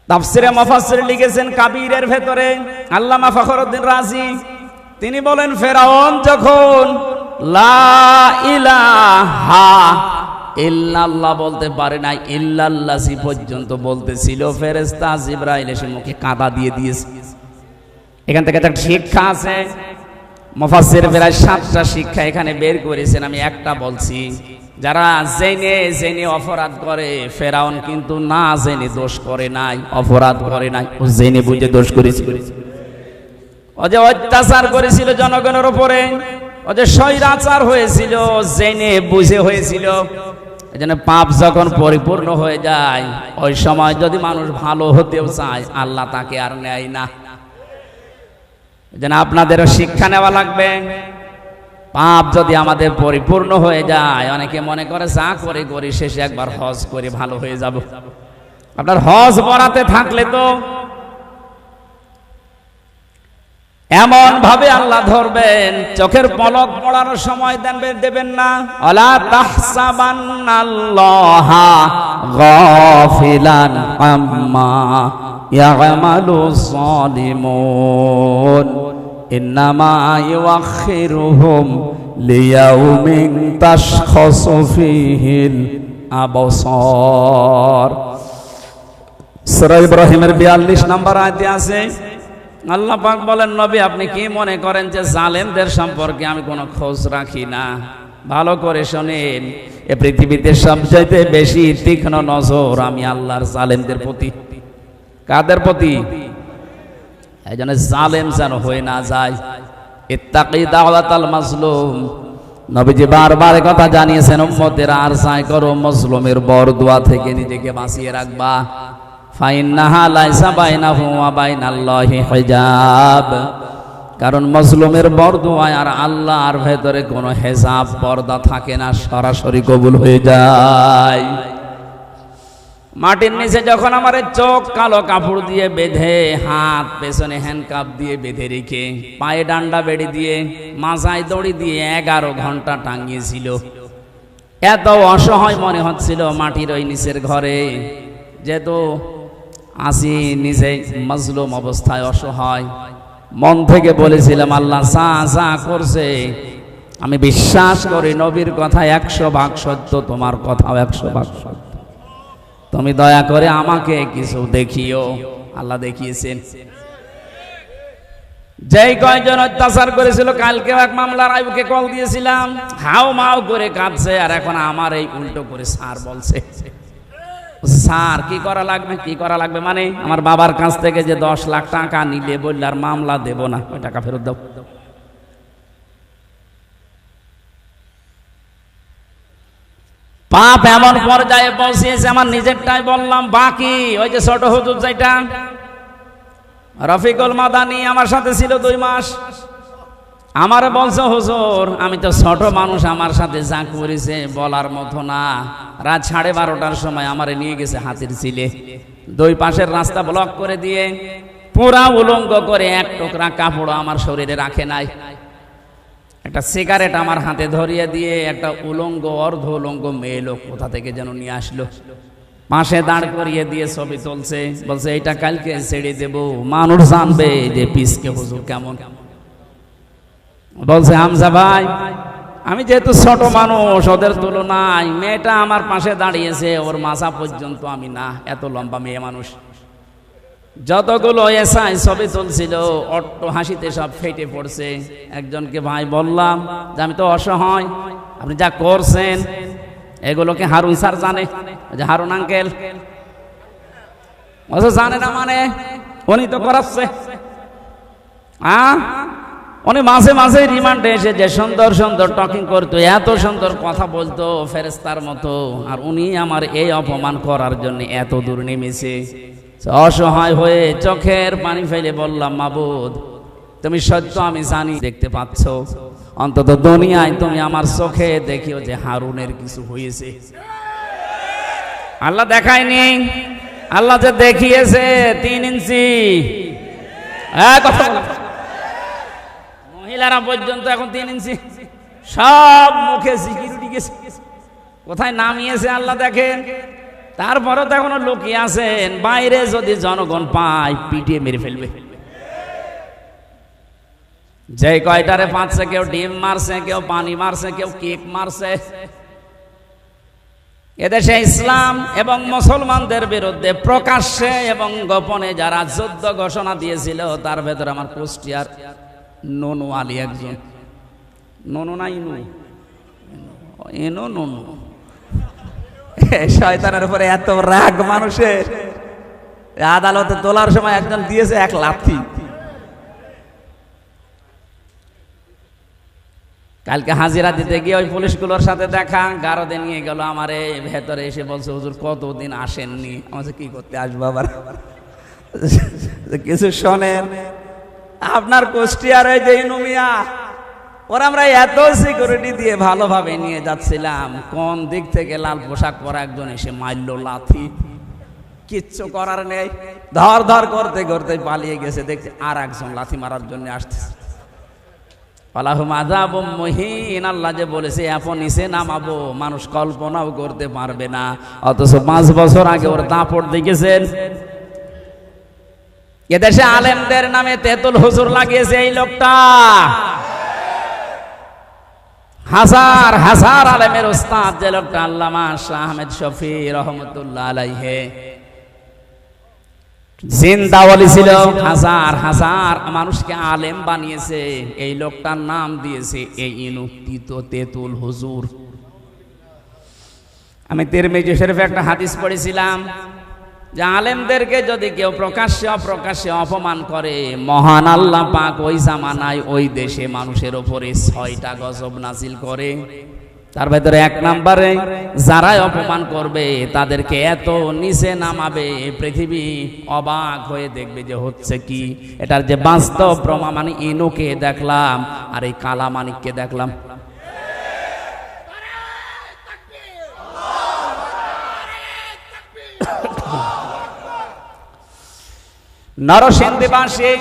তাফসিরে মুফাসসির লিখেছেন কাবীরের ভেতরে আল্লামা ফখরুদ্দিন রাজি, তিনি বলেন ফেরাউন যখন লা ইলাহা ইল্লাল্লাহ বলতে পারে না, ইল্লাল্লাজি পর্যন্ত বলতেছিল, ফেরেশতা জিবরাইল এসে মুখে কাদা দিয়ে দিয়েছে। এখান থেকে একটা শিক্ষা আছে, মুফাসসির প্রায় 7টা শিক্ষা এখানে বের করেছেন, আমি একটা বলছি। যারা জেনে জেনে অপরাধ করে, ফেরাউন কিন্তু না জেনে দোষ করে নাই, অপরাধ করে নাই, ও জেনে বুঝে দোষ করেছিল। ও যে অত্যাচার করেছিল জনগণের উপরে, ও যে স্বৈরাচার হয়েছিল, জেনে বুঝে হয়েছিল। এজন্য পাপ যখন পরিপূর্ণ হয়ে যায়, ওই সময় যদি মানুষ ভালো হতেও চায়, আল্লাহ তাকে আর নেয় না। এজন্য আপনাদেরও শিক্ষা নেওয়া লাগবে। পাপ যদি আমাদের পরিপূর্ণ হয়ে যায়, অনেকে মনে করে যা করে করি শেষে একবার হজ করে ভালো হয়ে যাব। আপনার হজ বরাতে থাকলে তো এমন ভাবে আল্লাহ ধরবেন, চোখের পলক পড়ানোর সময় দেবেন না। আলা তাহসাবান্নাল্লাহা গাফিলান আম্মা ইয়ামালুস সালিমুন ইন্নামা ইউআখিরুহুম লিয়াউমিন তাশখাসু ফীহিল আবসার। সূরা ইব্রাহিমের 42 নম্বর আয়াতে আছে, আল্লাহ পাক বলেন নবী আপনি কি মনে করেন যে জালেমদের সম্পর্কে আমি কোনো খোঁজ রাখি না? ভালো করে শোনেন, এ পৃথিবীতে সবচাইতে বেশি তীক্ষ্ণ নজর আমি আল্লাহর জালেমদের প্রতি। কাদের প্রতি? এই জন্য জালেম যেন হয়ে না যায়। ইত্তাকি দাওয়াতাল মাজলুম, নবীজি বারবার কথা জানিয়েছেন উম্মতের আর চাই করো মাজলুমের বরদুয়া থেকে নিজেকে বাঁচিয়ে রাখবা। ফাইন্নাহা লাইসা বাইনাহু ওয়া বাইনাল্লাহি হিজাব, কারণ মাজলুমের বরদুয়া আর আল্লাহর ভেতরে কোনো হিজাব পর্দা থাকে না, সরাসরি কবুল হয়ে যায়। মাটির নিচে যখন আমার চোখ কালো কাপড় দিয়ে বেঁধে, হাত পেছনে হ্যান্ডকাপ দিয়ে বেঁধে রেখে, পায়ে ডান্ডা বেড়ি দিয়ে, মাথায় দড়ি দিয়ে 11 ঘন্টা টাঙিয়েছিল, এত অসহায় মনে হচ্ছিল মাটির ওই নিচের ঘরে, যেহেতু আসি নিজে মাজলুম অবস্থায় অসহায়, মন থেকে বলেছিলাম আল্লাহ যা যা করছে আমি বিশ্বাস করি, নবীর কথা 100 ভাগ সত্য, তোমার কথাও 100 ভাগ সত্য, তুমি দয়া করে আমাকে কিছু দেখিও। আল্লাহ দেখিয়েছেন। যেই কয়জন অত্যাচার করেছিল, কালকেও এক মামলার আইবুকে কল দিয়েছিলাম, হাও মাও করে কাঁদছে, আর এখন আমার এই উল্টো করে স্যার বলছে। স্যার কি করা লাগবে? কি করা লাগবে মানে আমার বাবার কাছ থেকে যে 10 লাখ টাকা নিলে বললে আর মামলা দেব না, ওই টাকা ফেরত দাও। পাপ এমন পর্যায়ে পৌঁছেছে, আমার নিজেরটাই বললাম, বাকি ওই যে ছোট হুজুর যেটা রফিকুল মাদানি আমার সাথে ছিল 2 মাস, আমার বলছে হুজুর আমি তো ছোট মানুষ, আমার সাথে যা করেছে বলার মতো না। রাত 12:30টার সময় আমারে নিয়ে গেছে হাতির চিলে, 2 পাশের রাস্তা ব্লক করে দিয়ে পুরা উলঙ্গ করে, এক টুকরা কাপড় আমার শরীরে রাখে নাই, একটা সিগারেট আমার হাতে ধরিয়ে দিয়ে একটা উলঙ্গ অর্ধ উলঙ্গ মেয়ে লোক কোথা থেকে যেন নিয়ে আসলো, পাশে দাঁড় করিয়ে দিয়ে ছবি তুলছে, বলছে এটা কালকে ছেড়ে দেব, মানুষ জানবে যে পিসকে হুজুর কেমন। বলছে হামজা ভাই আমি যেহেতু ছোট মানুষ, ওদের তুলনায় মেয়েটা আমার পাশে দাঁড়িয়েছে, ওর মাথা পর্যন্ত আমি না, এত লম্বা মেয়ে মানুষ। যতগুলো এসআই ছবি তুলছিল অট্ট হাসিতে সব ফেটে পড়ছে। একজনকে ভাই বললাম যে আমি তো অসহায়, আপনি যা করছেন এগুলোকে হারুন স্যার জানে। যে হারুন আঙ্কেল অথচ জানে না, মানে উনি তো করাচ্ছে। উনি মাঝে মাঝে রিমান্ডে এসে যে সুন্দর সুন্দর টকিং করতো, এত সুন্দর কথা বলতো ফেরেশতার মতো, আর উনি আমার এই অপমান করার জন্য এত দূর নেমেছে। অসহায় হয়ে চোখের পানি ফেলে বললাম, মাবুদ তুমি সত্য আমি জানি, দেখতে পাচ্ছ, অন্তত দুনিয়ায় তুমি আমার চোখে দেখিও যে হারুনের কিছু হয়েছে। আল্লাহ দেখায়নি, আল্লাহ যে দেখিয়েছে 3 ইঞ্চি। মহিলারা পর্যন্ত এখন 3 ইঞ্চি, সব মুখে সিকিউরিটি গেছে, কোথায় নামিয়েছে আল্লাহ দেখেন। তারপরে তো এখনো লুকিয়ে আছেন, বাইরে যদি জনগণ পায় পিটিয়ে মেরে ফেলবে। যে কয়টারে পাচ্ছে, কেউ ডিম মারছে, কেউ পানি মারছে, কেউ কেক মারছে। এদেশে ইসলাম এবং মুসলমানদের বিরুদ্ধে প্রকাশ্যে এবং গোপনে যারা যুদ্ধ ঘোষণা দিয়েছিল, তার ভেতরে আমার কুষ্টিয়ার ননু আলী একজন। ননু না ইনু, ইনু ননু। শয়তানের উপরে এত রাগ মানুষের, আদালতে তোলার সময় একজন দিয়েছে 1 লাথি। কালকে হাজিরা দিতে গিয়ে ওই পুলিশগুলোর সাথে দেখা, গারদে নিয়ে গেল আমারে, ভেতরে এসে বলছে, হুজুর কতদিন আসেননি? আমাকে কি করতে আসবো আবার? কিছু শোনেন, আপনার কুষ্টিয়ার ওই যে ইনুমিয়া, ওরা আমরা এত সিকিউরিটি দিয়ে ভালোভাবে নিয়ে যাচ্ছিলাম, কোন দিক থেকে লাল পোশাক পরা একজন এসে মারলো লাথি, কিচ্ছু করার নেই, ধর ধর করতে করতে পালিয়ে গেছে। দেখছে আর একজন লাথি মারার জন্য আসতেছে। আল্লাহুম আযাবুম মুহিন, আল্লাহ যে বলেছে আপন নিচে নামাবো, মানুষ কল্পনাও করতে পারবে না। অথচ 5 বছর আগে ওর দাপট দেখেছেন। এদেশে আলেমদের নামে তেতুল হুজুর লাগিয়েছে এই লোকটা। হাজার হাজার আলেমের উস্তাদ যে লোকটা, আল্লামা শাহ আহমেদ শফি রহমতুল্লাহ আলাইহি, জিন্দা ওলি ছিল, হাজার হাজার মানুষকে আলেম বানিয়েছে। এই লোকটার নাম দিয়েছে এই ইনুক্তিত তেতুল হুজুর। আমি তিরমিজি শরীফে একটা হাদিস পড়েছিলাম যে আলেমদেরকে যদি কেউ প্রকাশ্যে অপ্রকাশ্যে অপমান করে, মহান আল্লাহ পাক ওই জামানায় ওই দেশে মানুষের উপরে 6টা গজব নাজিল করে। তার ভেতরে 1 নম্বরে যারাই অপমান করবে তাদেরকে এত নিচে নামাবে, পৃথিবী অবাক হয়ে দেখবে যে হচ্ছে কি। এটার যে বাস্তব প্রমাণ, মানে ইনুকে দেখলাম আর এই কালামানিককে দেখলাম। নরসিংদীবাসী,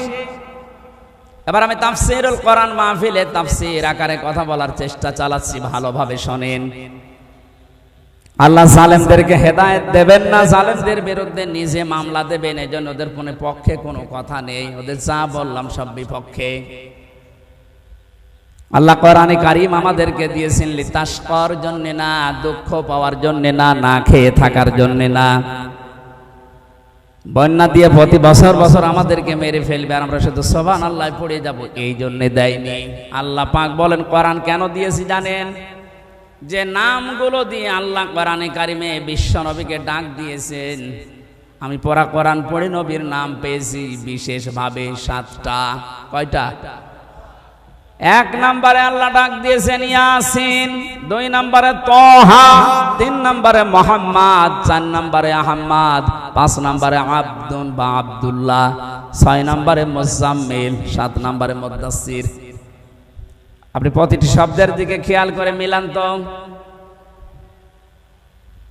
এবার আমি তাফসীরুল কোরআন মাহফিলে তাফসীর আকারে কথা বলার চেষ্টা চালাচ্ছি, ভালোভাবে শোনেন। আল্লাহ জালেমদেরকে হেদায়েত দেবেন না, জালেমদের বিরুদ্ধে নিজে মামলা দেবেন। এজন্য ওদের কোনো পক্ষে কোনো কথা নেই, ওদের যা বললাম সব বিপক্ষে। আল্লাহ কোরআনে কারীম আমাদেরকে দিয়েছেন লিতাশকার জন্য না, দুঃখ পাওয়ার জন্য না, না খেয়ে থাকার জন্য না। বন্যা দিয়ে প্রতি বছর বছর আমাদেরকে মেরে ফেলবে আর আমরা শুধু সুবহানাল্লাহ পড়ে যাব, এই জন্য দেয়নি। আল্লাহ পাক বলেন কোরআন কেন দিয়েছি জানেন? যে নামগুলো দিয়ে আল্লাহ কোরআনে কারিমে বিশ্ব নবীকে ডাক দিয়েছেন। আমি পড়া কোরআন পড়ে নবীর নাম পেয়েছি বিশেষভাবে 7টা। কয়টা? 1 নম্বরে আল্লাহ ডাক দিয়েছেন ইয়াসিন, 2 নম্বরে তোহা, 3 নম্বরে মোহাম্মদ, 4 নম্বরে আহমদ, 5 নম্বরে আব্দুন বা আব্দুল্লাহ, 6 নম্বরে মুজাম্মিল, 7 নম্বরে মুদাসসির। আপনি প্রতিটি শব্দের দিকে খেয়াল করে মিলান তো।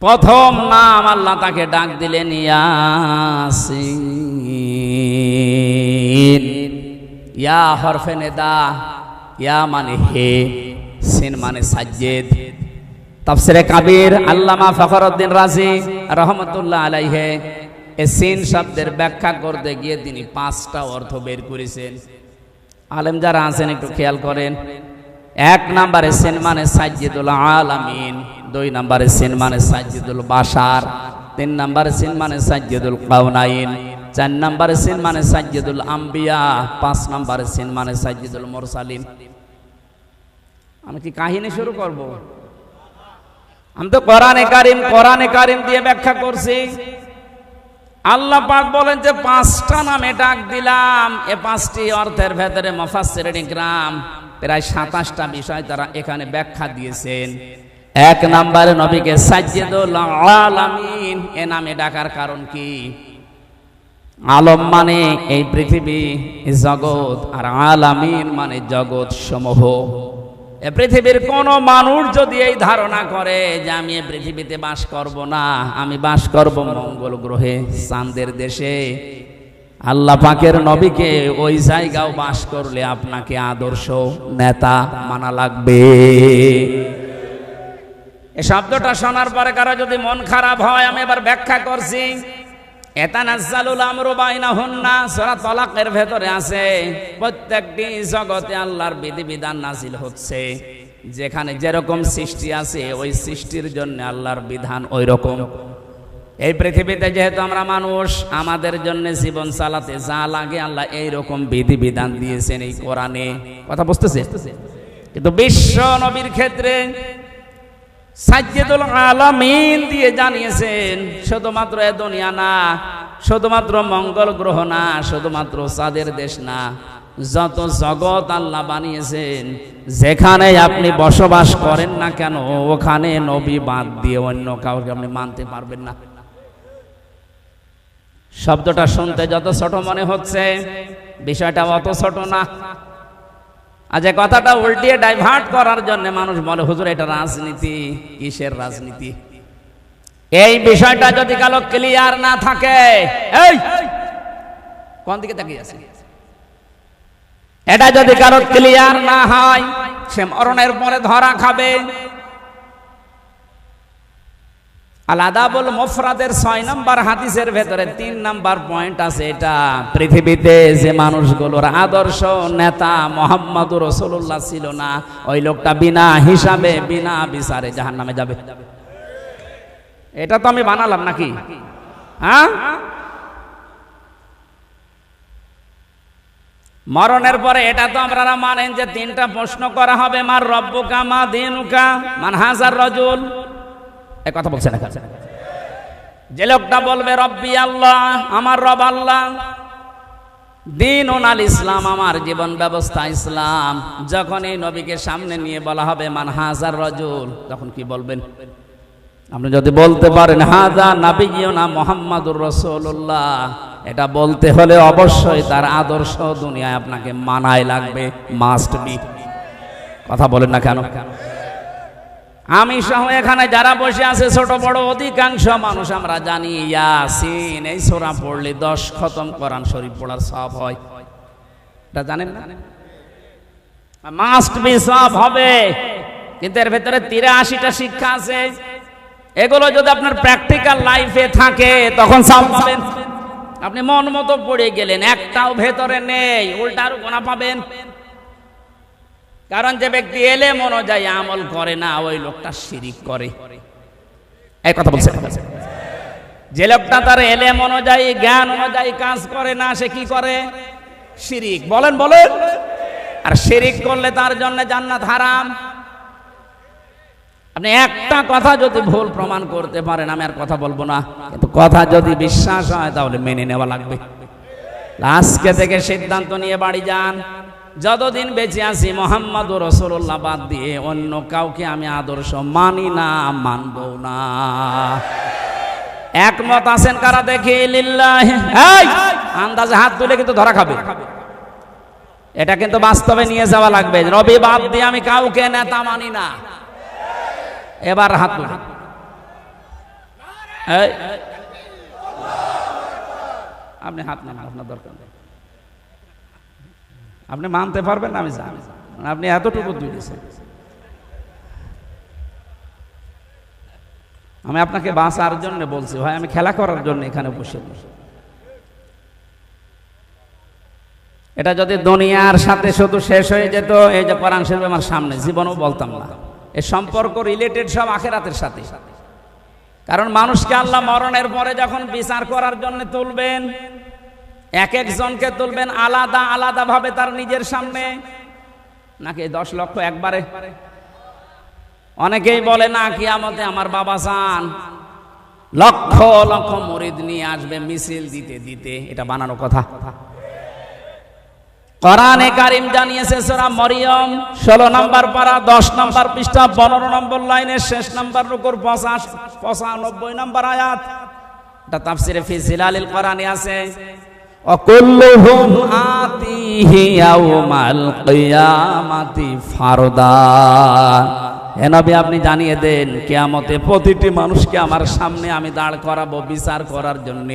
প্রথম নাম আল্লাহ তাকে ডাক দিলেন ইয়াসিন। ইয়া হরফে নেদা, ইয়া মানে হে, সিন মানে সাজ্জেদ। তাফসীরে কাবীর আল্লামা ফখরউদ্দিন রাজি রহমাতুল্লাহ আলাইহি এই সিন শব্দের ব্যাখ্যা করতে গিয়ে তিনি 5টা অর্থ বের করেছেন। আলেম যারা আছেন একটু খেয়াল করেন। 1 নম্বরে সিন মানে সাজ্জেদুল আলামিন, 2 নম্বরে সিন মানে সাজ্জেদুল বাশার, 3 নম্বরে সিন মানে সাজ্জেদুল কাউনাইন, 4 নম্বরে সিন মানে সাজ্জেদুল আম্বিয়া, 5 নম্বরে সিন মানে সাজ্জেদুল মুরসালিন। আমি কি কাহিনী শুরু করব? আমি তো কোরআনে কারিম দিয়ে ব্যাখ্যা করছি। আল্লাহ পাক বলেন যে 5টা নামে ডাক দিলাম। এ 5টি অর্থের ভেতরে মুফাসসিরিন ইকরাম প্রায় 27টা বিষয় তারা এখানে ব্যাখ্যা দিয়েছেন। 1 নম্বরে নবীকে সাইয়্যিদুল আলামিন এ নামে ডাকার কারণ কি? আলম মানে এই পৃথিবী, জগৎ, আর আলামিন মানে জগৎ সমূহ। এ পৃথিবীর কোন মানুষ যদি এই ধারণা করে যে আমি এই পৃথিবীতে বাস করব না, আমি বাস করব মঙ্গল গ্রহে, চাঁদের দেশে, আল্লাহ পাকের নবীকে ওই জায়গাও বাস করলে আপনাকে আদর্শ নেতা মানা লাগবে। এই শব্দটা শোনার পরে কারো যদি মন খারাপ হয়, আমি এবার ব্যাখ্যা করছি। এতানাজ্জালুল আমরু বাইনাহুন্না, সূরা তালাকের ভেতরে আছে প্রত্যেকটি জগতে আল্লাহর বিধিবিধান নাজিল হচ্ছে। যেখানে যেরকম সৃষ্টি আছে ওই সৃষ্টির জন্য আল্লাহর বিধান ওই রকম। এই পৃথিবীতে যেহেতু আমরা মানুষ, আমাদের জন্য জীবন চালাতে যা লাগে আল্লাহ এই রকম বিধিবিধান দিয়েছেন এই কোরআনে। কথা বুঝতেছে? কিন্তু বিশ্ব নবীর ক্ষেত্রে সাইয়্যিদুল আলামিন দিয়ে জানিয়েছেন শুধুমাত্র এ দুনিয়া না, শুধুমাত্র মঙ্গল গ্রহ না, শুধুমাত্র চাঁদের দেশ না, যত জগৎ আল্লাহ বানিয়েছেন যেখানে আপনি বসবাস করেন না কেন ওখানে নবী বাদ দিয়ে অন্য কাউকে আপনি মানতে পারবেন না। শব্দটা শুনতে যত ছোট মনে হচ্ছে, বিষয়টা অত ছোট না। আজ কথাটা উল্টিয়ে ডাইভার্ট করার জন্য মানুষ বলে হুজুর এটা রাজনীতি। কিসের রাজনীতি? এই বিষয়টা যদি কালো ক্লিয়ার না থাকে, এই কোন দিকে তাকিয়ে আছে, এটা যদি কারো ক্লিয়ার না হয় সে মরণের পরে ধরা খাবে। আল আদাবুল মুফরাদের 6 নম্বর হাদিসের ভেতরে 3 নম্বর পয়েন্ট আছে। এটা পৃথিবীতে যে মানুষগুলোর আদর্শ নেতা মুহাম্মদুর রাসূলুল্লাহ ছিল না, ওই লোকটা বিনা হিসাবে বিনা বিচারে জাহান্নামে যাবে। এটা তো আমি বানালাম নাকি? হ্যাঁ, মরণের পরে এটা তো আপনারা মানেন যে 3টা প্রশ্ন করা হবে, মার রব্বুকা মা দীনুকা মান হাজার রাজুল। এই কথা বলছেন না? যে লোকটা বলবে রব্বি আল্লাহ, আমার রব আল্লাহ, দীনুন আল ইসলাম, আমার জীবন ব্যবস্থা ইসলাম, যখন এই নবীকে সামনে নিয়ে বলা হবে মান হাজার রাজুল, তখন কি বলবেন? আপনি যদি বলতে পারেন হাযা নাবিয়ুনা মুহাম্মাদুর রাসূলুল্লাহ, এটা বলতে হলে অবশ্যই তার আদর্শ দুনিয়ায় আপনাকে মানায় লাগবে, মাস্ট বি। কথা বলেন না কেন? আমি সহ এখানে যারা বসে আছে ছোট বড় অধিকাংশ মানুষ আমরা জানি ইয়াসিন এই সূরা পড়লে 10 খতম কোরআন শরীফ পড়ার সওয়াব হয়। এটা জানেন না? মাস্ট বি সওয়াব হবে, কিন্তু এর ভিতরে 83টা শিক্ষা আছে। এগুলো যদি আপনার প্র্যাকটিক্যাল লাইফে থাকে তখন সওয়াব পাবেন। আপনি মন মতো পড়ে গেলেন, একটাও ভেতরে নেই, উল্টার গুনাহ পাবেন। কারণ যে ব্যক্তি এলেম অনুযায়ী আমল করে না ওই লোকটা শিরিক করে। এই কথা বলছেন? যে লোকটা তার এলেম অনুযায়ী জ্ঞান অনুযায়ী কাজ করে না সে কি করে? শিরিক। বলেন বলেন। আর শিরিক করলে তার জন্য জান্নাত হারাম। আপনি একটা কথা যদি ভুল প্রমাণ করতে পারেন আমি আর কথা বলবো না, কিন্তু কথা যদি বিশ্বাস হয় তাহলে মেনে নেওয়া লাগবে। আজকে থেকে সিদ্ধান্ত নিয়ে বাড়ি যান, যতদিন বেঁচে আছি মুহাম্মদুর রাসূলুল্লাহ বাদ দিয়ে অন্য কাউকে আমি আদর্শ মানি না, মানব না। একমত আছেন কারা দেখি? লিল্লাহি। এই আন্দাজে হাত তুলে কিন্তু ধরা খাবে। এটা কিন্তু বাস্তবে নিয়ে যাওয়া লাগবে। নবী বাদ দিয়ে আমি কাউকে নেতা মানি না। এবার হাত তুলে। এই আপনি হাত নামান, আপনার দরকার নেই। আপনি মানতে পারবেন না আমি জানি, আপনি এতটুকু দিয়েছেন। আমি আপনাকে বাঁচার জন্য বলছি ভাই, আমি খেলা করার জন্য এখানে বসে। এটা যদি দুনিয়ার সাথে শুধু শেষ হয়ে যেত, এই যে কোরআন শরীফ আমার সামনে, জীবনও বলতাম না। এর সম্পর্ক রিলেটেড সব আখিরাতের সাথে। কারণ মানুষকে আল্লাহ মরণের পরে যখন বিচার করার জন্য তুলবেন, এক একজনকে তুলবেন আলাদা আলাদা ভাবে তার নিজের সামনে, নাকি 10 লক্ষ একবারে? অনেকেই বলে না কিয়ামতে আমার বাবা চান লক্ষ লক্ষ মুরিদ নিয়ে আসবে মিছিল দিতে দিতে, এটা বানানো কথা। কোরআনে কারীম জানিয়েছে সূরা মরিয়ম 16 নম্বর পারা 10 নম্বর পৃষ্ঠা 15 নম্বর লাইনের শেষ নম্বর রুকুর 95 নম্বর আয়াত, এটা তাফসিরে ফি জিলালিল কোরআনে আছে, অকুল্লুহুম আতিহি ইয়াউমাল কিয়ামাতি ফারদা। হে নবী আপনি জানিয়ে দেন কিয়ামতে প্রতিটি মানুষকে আমার সামনে আমি দাঁড় করাবো বিচার করার জন্য,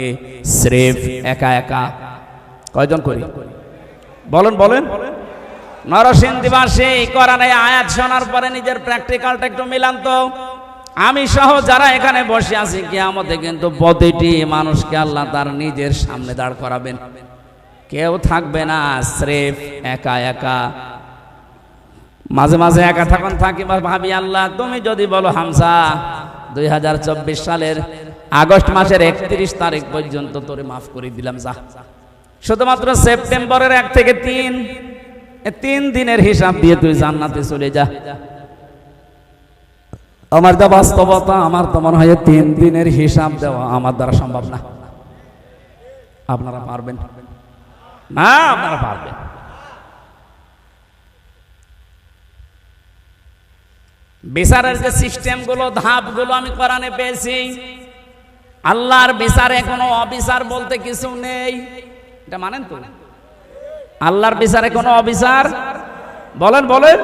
স্রেফ একা একা। কয়জন করি বলেন বলেন। নরসিংদীবাসী কোরআনে আয়াত শোনার পরে নিজের প্র্যাকটিক্যালটা একটু মিলান তো। আমি সহ যারা এখানে বসে আছি কিয়ামতে কিন্তু প্রতিটি মানুষকে আল্লাহ তার নিজের সামনে দাঁড় করাবেন, কেউ থাকবে না, স্রেফ একা একা। মাঝে মাঝে একা থাকুন থাকি ভাবি আল্লাহ তুমি যদি বলো হামজা 2024 সালের আগস্ট মাসের 31 তারিখ পর্যন্ত তোরে মাফ করে দিলাম, যা শুধুমাত্র সেপ্টেম্বরের 1 থেকে 3 দিনের হিসাব দিয়ে তুই জান্নাতে চলে যা। আমার যা বাস্তবতা, আমার তো মনে হয় 3 দিনের হিসাব দেওয়া আমার দ্বারা সম্ভব না। আপনারা পারবেন না? আপনারা পারবেন? বিচারের যে সিস্টেমগুলো ধাপগুলো আমি কোরআনে পেয়েছি, আল্লাহর বিচারে কোনো অবিচার বলতে কিছু নেই, এটা মানেন তো? আল্লাহর বিচারে কোনো অবিচার বলেন বলেন।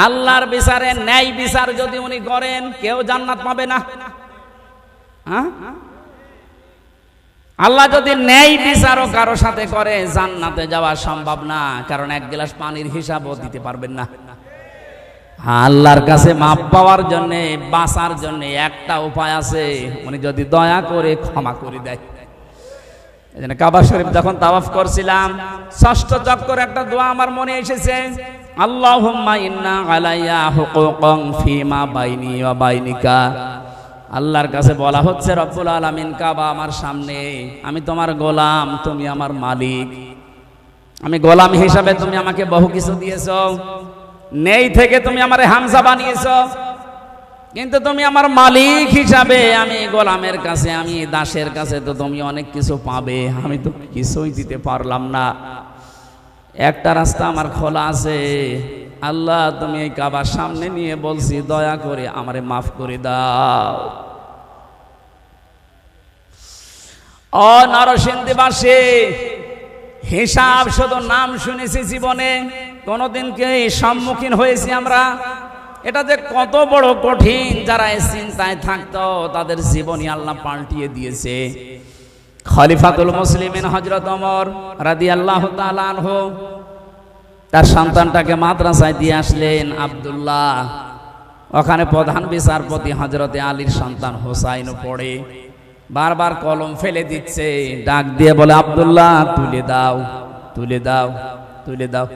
আল্লাহর বিচারে ন্যায় বিচার যদি উনি করেন কেউ জান্নাত পাবে না। আল্লাহ যদি ন্যায় বিচারও কারো সাথে করে জান্নাতে যাওয়া সম্ভব না, কারণ 1 গ্লাস পানির হিসাবও দিতে পারবেন না। আল্লাহর কাছে মাপ পাওয়ার জন্য, বাঁচার জন্য একটা উপায় আছে, উনি যদি দয়া করে ক্ষমা করে দেয়। এজন্য কাবা শরীফ যখন তাওয়াফ করছিলাম 6ষ্ঠ চক্কর একটা দোয়া আমার মনে এসেছে, আল্লাহুম্মা ইন্না আলাইয়া হুকুকান ফিমা বাইনি ওয়া বাইনিকা। আল্লাহর কাছে বলা হচ্ছে রব্বুল আলামিন কাবা আমার সামনে, আমি তোমার গোলাম, তুমি আমার মালিক, আমি গোলাম হিসাবে তুমি আমাকে বহু কিছু দিয়েছো, নেই থেকে তুমি আমারে হামজা বানিয়েছো, কিন্তু তুমি আমার মালিক হিসাবে আমি গোলামের কাছে, আমি দাসের কাছে তো তুমি অনেক কিছু পাবে, আমি তো কিছুই দিতে পারলাম না। একটা রাস্তা আমার খোলা আছে, আল্লাহ তুমি এই কাবার সামনে নিয়ে বলছি দয়া করে আমারে মাফ করে দাও। ও নরসিংদীবাসী, হিসাব শুধু নাম শুনেছি, জীবনে কোনোদিন কে সম্মুখীন হয়েছি আমরা? এটা যে কত বড় কঠিন, যারা এই চিন্তায় থাকতো তাদের জীবনই আল্লাহ পাল্টিয়ে দিয়েছে। খলিফাতুল মুসলিমিন হযরত ওমর রাদিয়াল্লাহু তাআলা আনহু তার সন্তানটাকে মাদ্রাসায় দিয়ে আসলেন আব্দুল্লাহ, ওখানে প্রধান বিচারপতি হযরতে আলীর সন্তান হোসাইনও পড়ে, বারবার কলম ফেলে দিচ্ছে, ডাক দিয়ে বলে আব্দুল্লাহ তুলে দাও তুলে দাও তুলে দাও।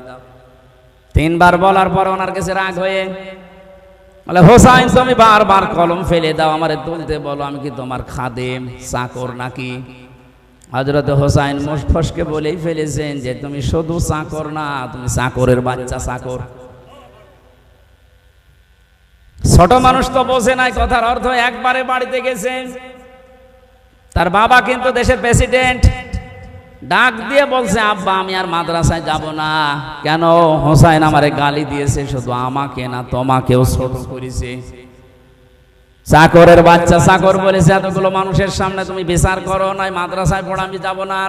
3 বার বলার পর ওনার কাছে রাগ হয়ে বলে হোসাইন তুমি বারবার কলম ফেলে দাও, আমারে তুলতে বলো, আমি কি তোমার খাদেম চাকর নাকি? হযরত হোসাইন মুশফসকে বলেই ফেলেছেন যে তুমি শুধু চাকর না, তুমি চাকরের বাচ্চা চাকর। ছোট মানুষ তো বোঝে নাই কথার অর্থ, একবারে বাড়িতে গেছে, তার বাবা কিন্তু দেশের প্রেসিডেন্ট, ডাক দিয়ে বলছে আব্বা আমি আর মাদ্রাসায় যাব না। কেন? হোসাইন আমারে গালি দিয়েছে, শুধু আমাকে না তোমাকেও ছোট করেছে। চাকরের বাচ্চা চাকর বলেছে, এতগুলো মানুষের সামনে তুমি বিচার করো, নাই মাদ্রাসায় পড়া আমি যাব না।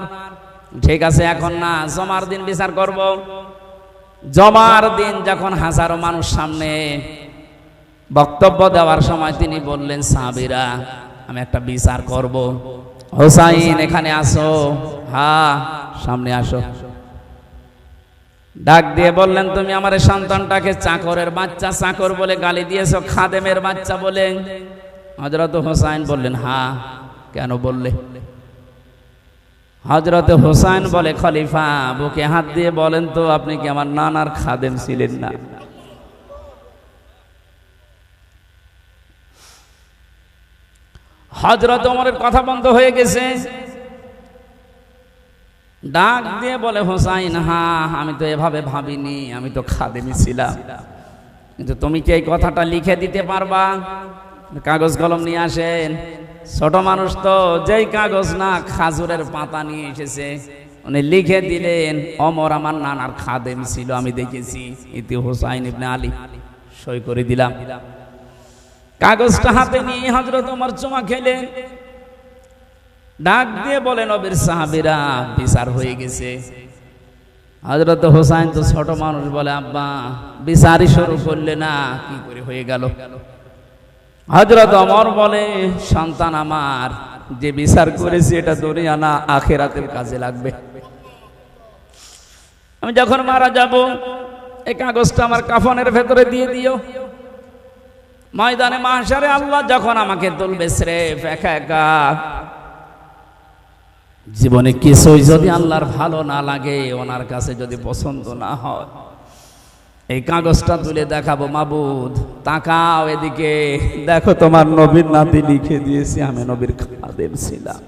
ঠিক আছে এখন না, জমার দিন বিচার করব। জমার দিন যখন হাজারো মানুষ সামনে বক্তব্য দেওয়ার সময় তিনি বললেন সাহাবীরা আমি একটা বিচার করব, হোসাইন এখানে আসো, হ্যাঁ সামনে আসো। ডাক দিয়ে বললেন তুমি আমার সন্তানটাকে চাকরের বাচ্চা চাকর বলে গালি দিয়েছো, খাদেমের বাচ্চা বলে। হযরত হোসাইন বললেন হ্যাঁ, কেন বললে? হযরত হোসাইন বলে খলিফা বুকে হাত দিয়ে বলেন তো আপনি কি আমার নানার খাদেম ছিলেন না? হযরত ওমরের কথা বন্ধ হয়ে গেছে। ডাক দিয়ে বলে হোসাইন হ্যাঁ আমি তো এভাবে ভাবিনি, আমি তো খাদেমি ছিলাম। কিন্তু তুমি কি এই কথাটা লিখে দিতে পারবা? কাগজ কলম নিয়ে আসেন। ছোট মানুষ তো, যেই কাগজ না খাজুরের পাতা নিয়ে এসেছে, উনি লিখে দিলেন, ওমর আমার নানার খাদেম ছিল, আমি দেখেছি, ইতি হুসাইন ইবনে আলী, সই করে দিলাম। কাগজটা হাতে নিয়ে হযরত ওমর চুমা খেলেন, ডাক দিয়ে বলেন, নবীর সাহাবীরা, বিচার হয়ে গেছে। হযরত হুসাইন তো ছোট মানুষ, বলে, আব্বা বিচারই শুরু করলে না, কি করে হয়ে গেল? হযরত ওমর বলে, সন্তান আমার, যে বিচার করেছি এটা দুনিয়া না আখিরাতের কাজে লাগবে। আমি যখন মারা যাব, এই কাগজটা আমার কাফনের ভেতরে দিয়ে দিও। ময়দানে মাহশারে আল্লাহ যখন আমাকে তুলবে স্রেফ একা একা, জীবনে কিছুই যদি আল্লাহর ভালো না লাগে, ওনার কাছে যদি পছন্দ না হয়, এই কাগজটা তুলে দেখাবো, মাবুদ তাকাও এদিকে, দেখো তোমার নবীর নাতি লিখে দিয়েছি, আমি নবীর খাদেম ছিলাম,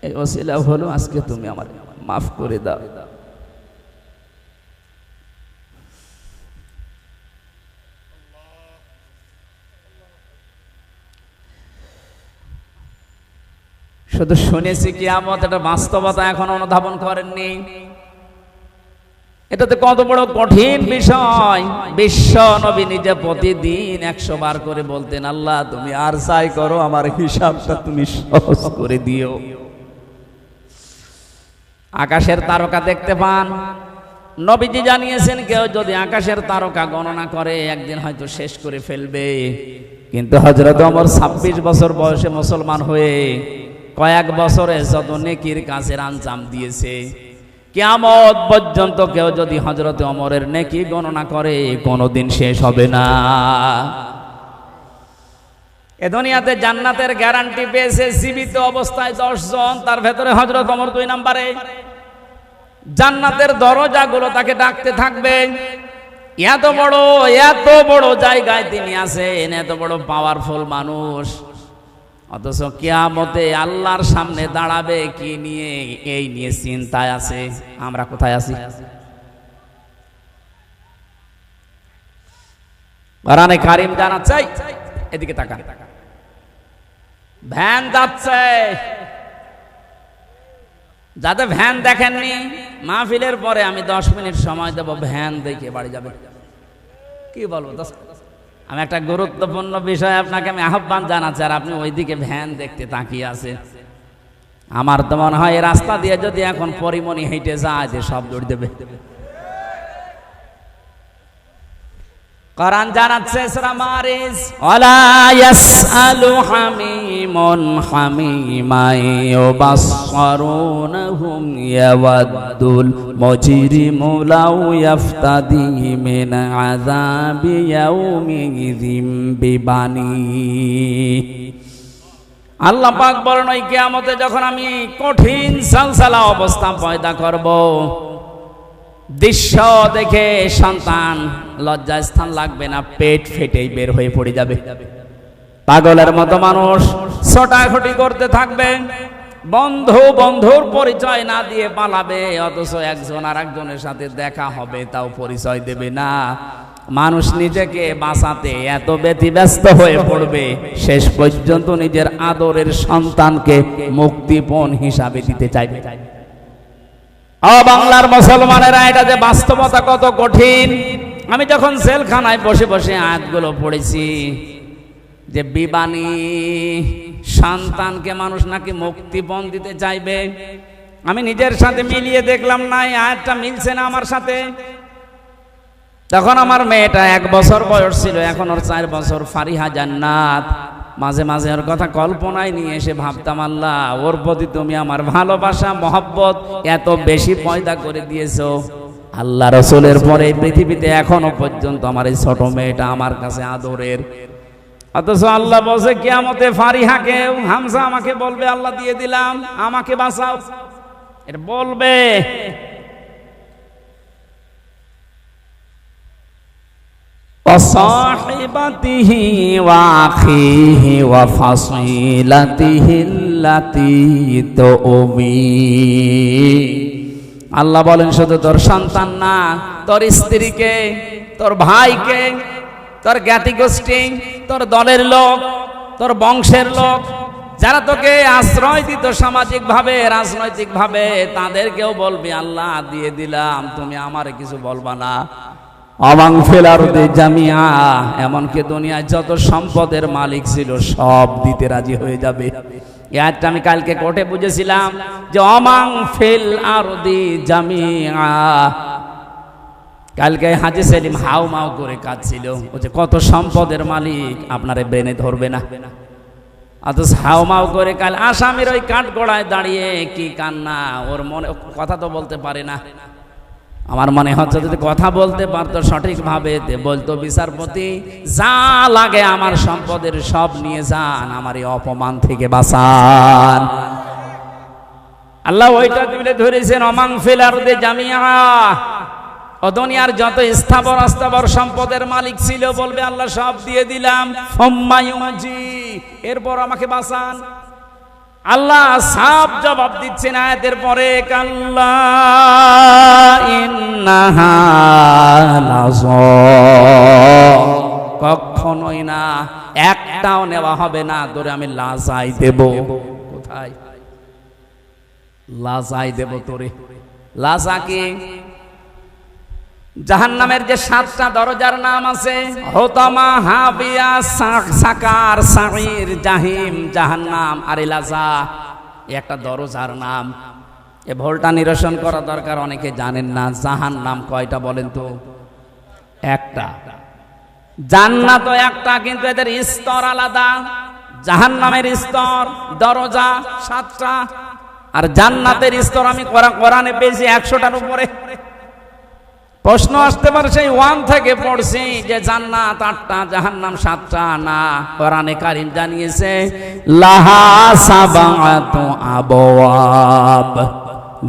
এই ওসিলা হলো আজকে তুমি আমার মাফ করে দাও। শুধু শুনেছি কিয়ামত, এটা বাস্তবতা এখন অনুধাবন করেননি। এটাতে কত বড় কঠিন বিষয়। বিশ্ব নবী নিজে প্রতিদিন 100 বার করে বলতেন, আল্লাহ তুমি আর চাই করো, আমার হিসাবটা তুমি সহজ করে দিও। আকাশের তারকা দেখতে পান, নবীজি জানিয়েছেন, কেউ যদি আকাশের তারকা গণনা করে একদিন হয়তো শেষ করে ফেলবে। কিন্তু হযরত ওমর 26 বছর বয়সে মুসলমান হয়ে কয়েক বছরে যত নেকির কাজের আঞ্জাম দিয়েছে, কিয়ামত পর্যন্ত কেউ যদি হযরত ওমরের নেকি গণনা করে কোনোদিন শেষ হবে না। এ দুনিয়াতে জান্নাতের গ্যারান্টি পেয়েছে জীবিত অবস্থায় 10 জন, তার ভেতরে হযরত ওমর 2 নম্বরে। জান্নাতের দরজাগুলো তাকে ডাকতে থাকবে। এত বড় জায়গায় তিনি আছেন, এত বড় পাওয়ারফুল মানুষ, অথচ কিয়ামতে আল্লাহর সামনে দাঁড়াবে কি নিয়ে, এই নিয়ে চিন্তায় আছে। আমরা কোথায় আছি? কোরআনে কারীম জানাচ্ছে, এদিকে তাকান, ভ্যান যাচ্ছে। যাতে ভ্যান দেখেননি, মাহফিলের পরে আমি 10 মিনিট সময় দেব, ভ্যান দেখে বাড়ি যাবে। কি বলবো? আমি একটা গুরুত্বপূর্ণ বিষয় আপনাকে আমি আহ্বান জানাচ্ছি, আর আপনি ওইদিকে ভ্যান দেখতে তাকিয়ে আছেন। আমার তো মনে হয় এই রাস্তা দিয়ে যদি এখন পরিমণি হেঁটে যায়, যে সব দৌড় দেবে। কোরআন জানাচ্ছে সূরা মারিজ, ওয়ালা ইয়াসআলু হামিমুন হামিমা ইউবাসসারুনহুম ইয়াওয়াদ্দুল মুজরিমু লাউ ইয়াফতাদি মিন আযাবি ইয়াউমিযিম বিবানি। আল্লাহ পাক বলেন, ওই কিয়ামতে যখন আমি কঠিন সালসালা অবস্থা পয়দা করব, দৃশ্য দেখে সন্তান লজ্জা স্থান লাগবে না, পেট ফেটেই বের হয়ে পড়ে যাবে। পাগলের মতো মানুষ ছোটাছুটি করতে থাকবে, বন্ধুর পরিচয় না দিয়ে পালাবে, অথচ একজন আর একজনের সাথে দেখা হবে তাও পরিচয় দেবে না। মানুষ নিজেকে বাঁচাতে এত ব্যতিব্যস্ত হয়ে পড়বে, শেষ পর্যন্ত নিজের আদরের সন্তানকে মুক্তিপণ হিসাবে দিতে চাইবে। বাংলার মুসলমানেরা, এটা যে বাস্তবতা কত কঠিন। আমি যখন জেলখানায় বসে বসে আয়াতগুলো পড়েছি, যে বিবানী সন্তানকে মানুষ নাকি মুক্তিপণ দিতে চাইবে, আমি নিজের সাথে মিলিয়ে দেখলাম না, এই আয়াতটা মিলছে না আমার সাথে। তখন আমার মেয়েটা 1 বছর বয়স ছিল, এখন ওর 4 বছর। ফারিহা জান্নাত। মাঝে মাঝে ওর কথা কল্পনায় নিয়ে এসে ভাবতাম, আল্লাহ ওর প্রতি তুমি আমার ভালোবাসা মহব্বত এত বেশি পয়দা করে দিয়েছো। আল্লাহ রাসূলের পরে পৃথিবীতে এখনো পর্যন্ত আমার এই ছোট মেয়েটা আমার কাছে আদরের। অথচ আল্লাহ বলছে কিয়ামতে ফারিহাকে, হামজা আমাকে বলবে, আল্লাহ দিয়ে দিলাম, আমাকে বাঁচাও, এটা বলবে। وصاحبته وأخيه وفصيلته التي تؤويه। আল্লাহ বলেন শুধু তোর সন্তান না, তোর স্ত্রীকে, তোর ভাইকে, তোর জ্ঞাতি গোষ্ঠী, তোর দলের লোক, তোর বংশের লোক, যারা তোকে আশ্রয় দিত সামাজিক ভাবে, রাজনৈতিক ভাবে, তাদেরকেও বলবি আল্লাহ দিয়ে দিলাম, তুমি আমারে কিছু বলবা না। অমাং ফিল আরদি জামিআ, এমনকি দুনিয়ায় যত সম্পদের মালিক ছিল সব দিতে রাজি হয়ে যাবে। এই আয়াতটা আমি কালকে কোর্টে বুঝেছিলাম যে অমাং ফিল আরদি জামিআ। কালকে হাজী সেলিম হাউ মাউ করে কাঁদছিল, বলছে কত সম্পদের মালিক আপনারে বেনে ধরবে না। অথচ হাউ মাউ করে কাল আসামির ওই কাঠগড়ায় দাঁড়িয়ে কি কান্না, ওর মনে কথা তো বলতে পারে না। আমার মনে হচ্ছে যদি কথা বলতে পারতো সঠিকভাবে বলতো বিচারপতি যা লাগে আমার সম্পদের সব নিয়ে যান, আমার এই অপমান থেকে বাঁচান। আল্লাহ ওইটা তুলে ধরেছেন অমাং ফিল আরদি জামিআ। ও দুনিয়ার যত স্থাবর অস্থাবর সম্পদের মালিক ছিল বলবে আল্লাহ সব দিয়ে দিলাম, এরপর আমাকে বাঁচান। আল্লাহ সব জবাব দিচ্ছেন আয়াতের পরে, কাল্লা ইন্নাহা লাযা, কখনোই না, একটাও নেওয়া হবে না, ধরে আমি লাজাই দেব। কোথায় লাজাই দেব তোরে? লাজা কি? জাহান্নামের যে 7টা দরজার নাম আছে, হোতামা, হাবিয়া, সাকার, সাঈর, জাহিম, জাহান্নাম আর লাজা, একটা দরজার নাম। এ ভুলটা নিরসন করা দরকার, অনেকে জানেন না। জাহান্নাম কয়টা বলেন তো? একটা। জান্নাত একটা, কিন্তু এদের স্তর আলাদা। জাহান্নামের স্তর দরজা 7টা, আর জান্নাতের স্তর আমি কোরআনে পেয়েছি 100টার উপরে। প্রশ্ন আসতে পারে সেই 1 থেকে পড়ছি যে জান্নাত 8টা, জাহান্নাম 7টা। না, কোরআনে কারীম জানিয়েছে লাহা সাবাতু আবওয়াব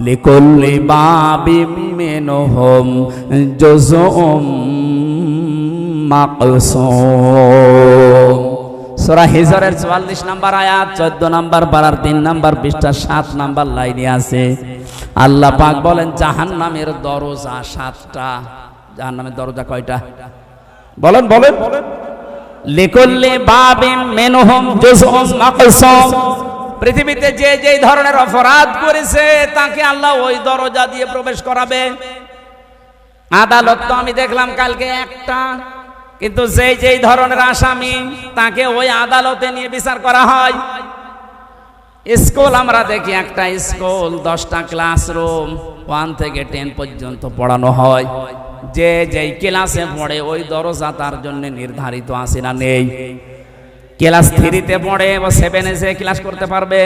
লিকুল্লি বাবিম মিনহুম জুজউম মাকসুম। সূরা হিজরের 44 নম্বর আয়াত, 14 নম্বর পারার 3 নম্বর পৃষ্ঠা 7 নম্বর লাইনে আছে। আল্লাহ পাক বলেন জাহান্নামের দরজা 7টা। জাহান্নামের দরজা কয়টা বলেন? বলেন। লিকুল্লি বাবিম মিনহুম জুজউম মাকসুম। পৃথিবীতে যে যেই ধরনের অপরাধ করেছে তাকে আল্লাহ ওই দরজা দিয়ে প্রবেশ করাবে। আদালত তো আমি দেখলাম কালকে একটা, কিন্তু যেই ধরনের আসামি তাকে ওই আদালতে নিয়ে বিচার করা হয়। স্কুল আমরা দেখি, একটা স্কুল 10টা ক্লাসরুম, 1 থেকে 10 পর্যন্ত পড়ানো হয়। যে যেই ক্লাসে পড়ে ওই দরজা তার জন্য নির্ধারিত আছে না নেই? ক্লাস 3-তে পড়ে বা 7-এ যে ক্লাস করতে পারবে।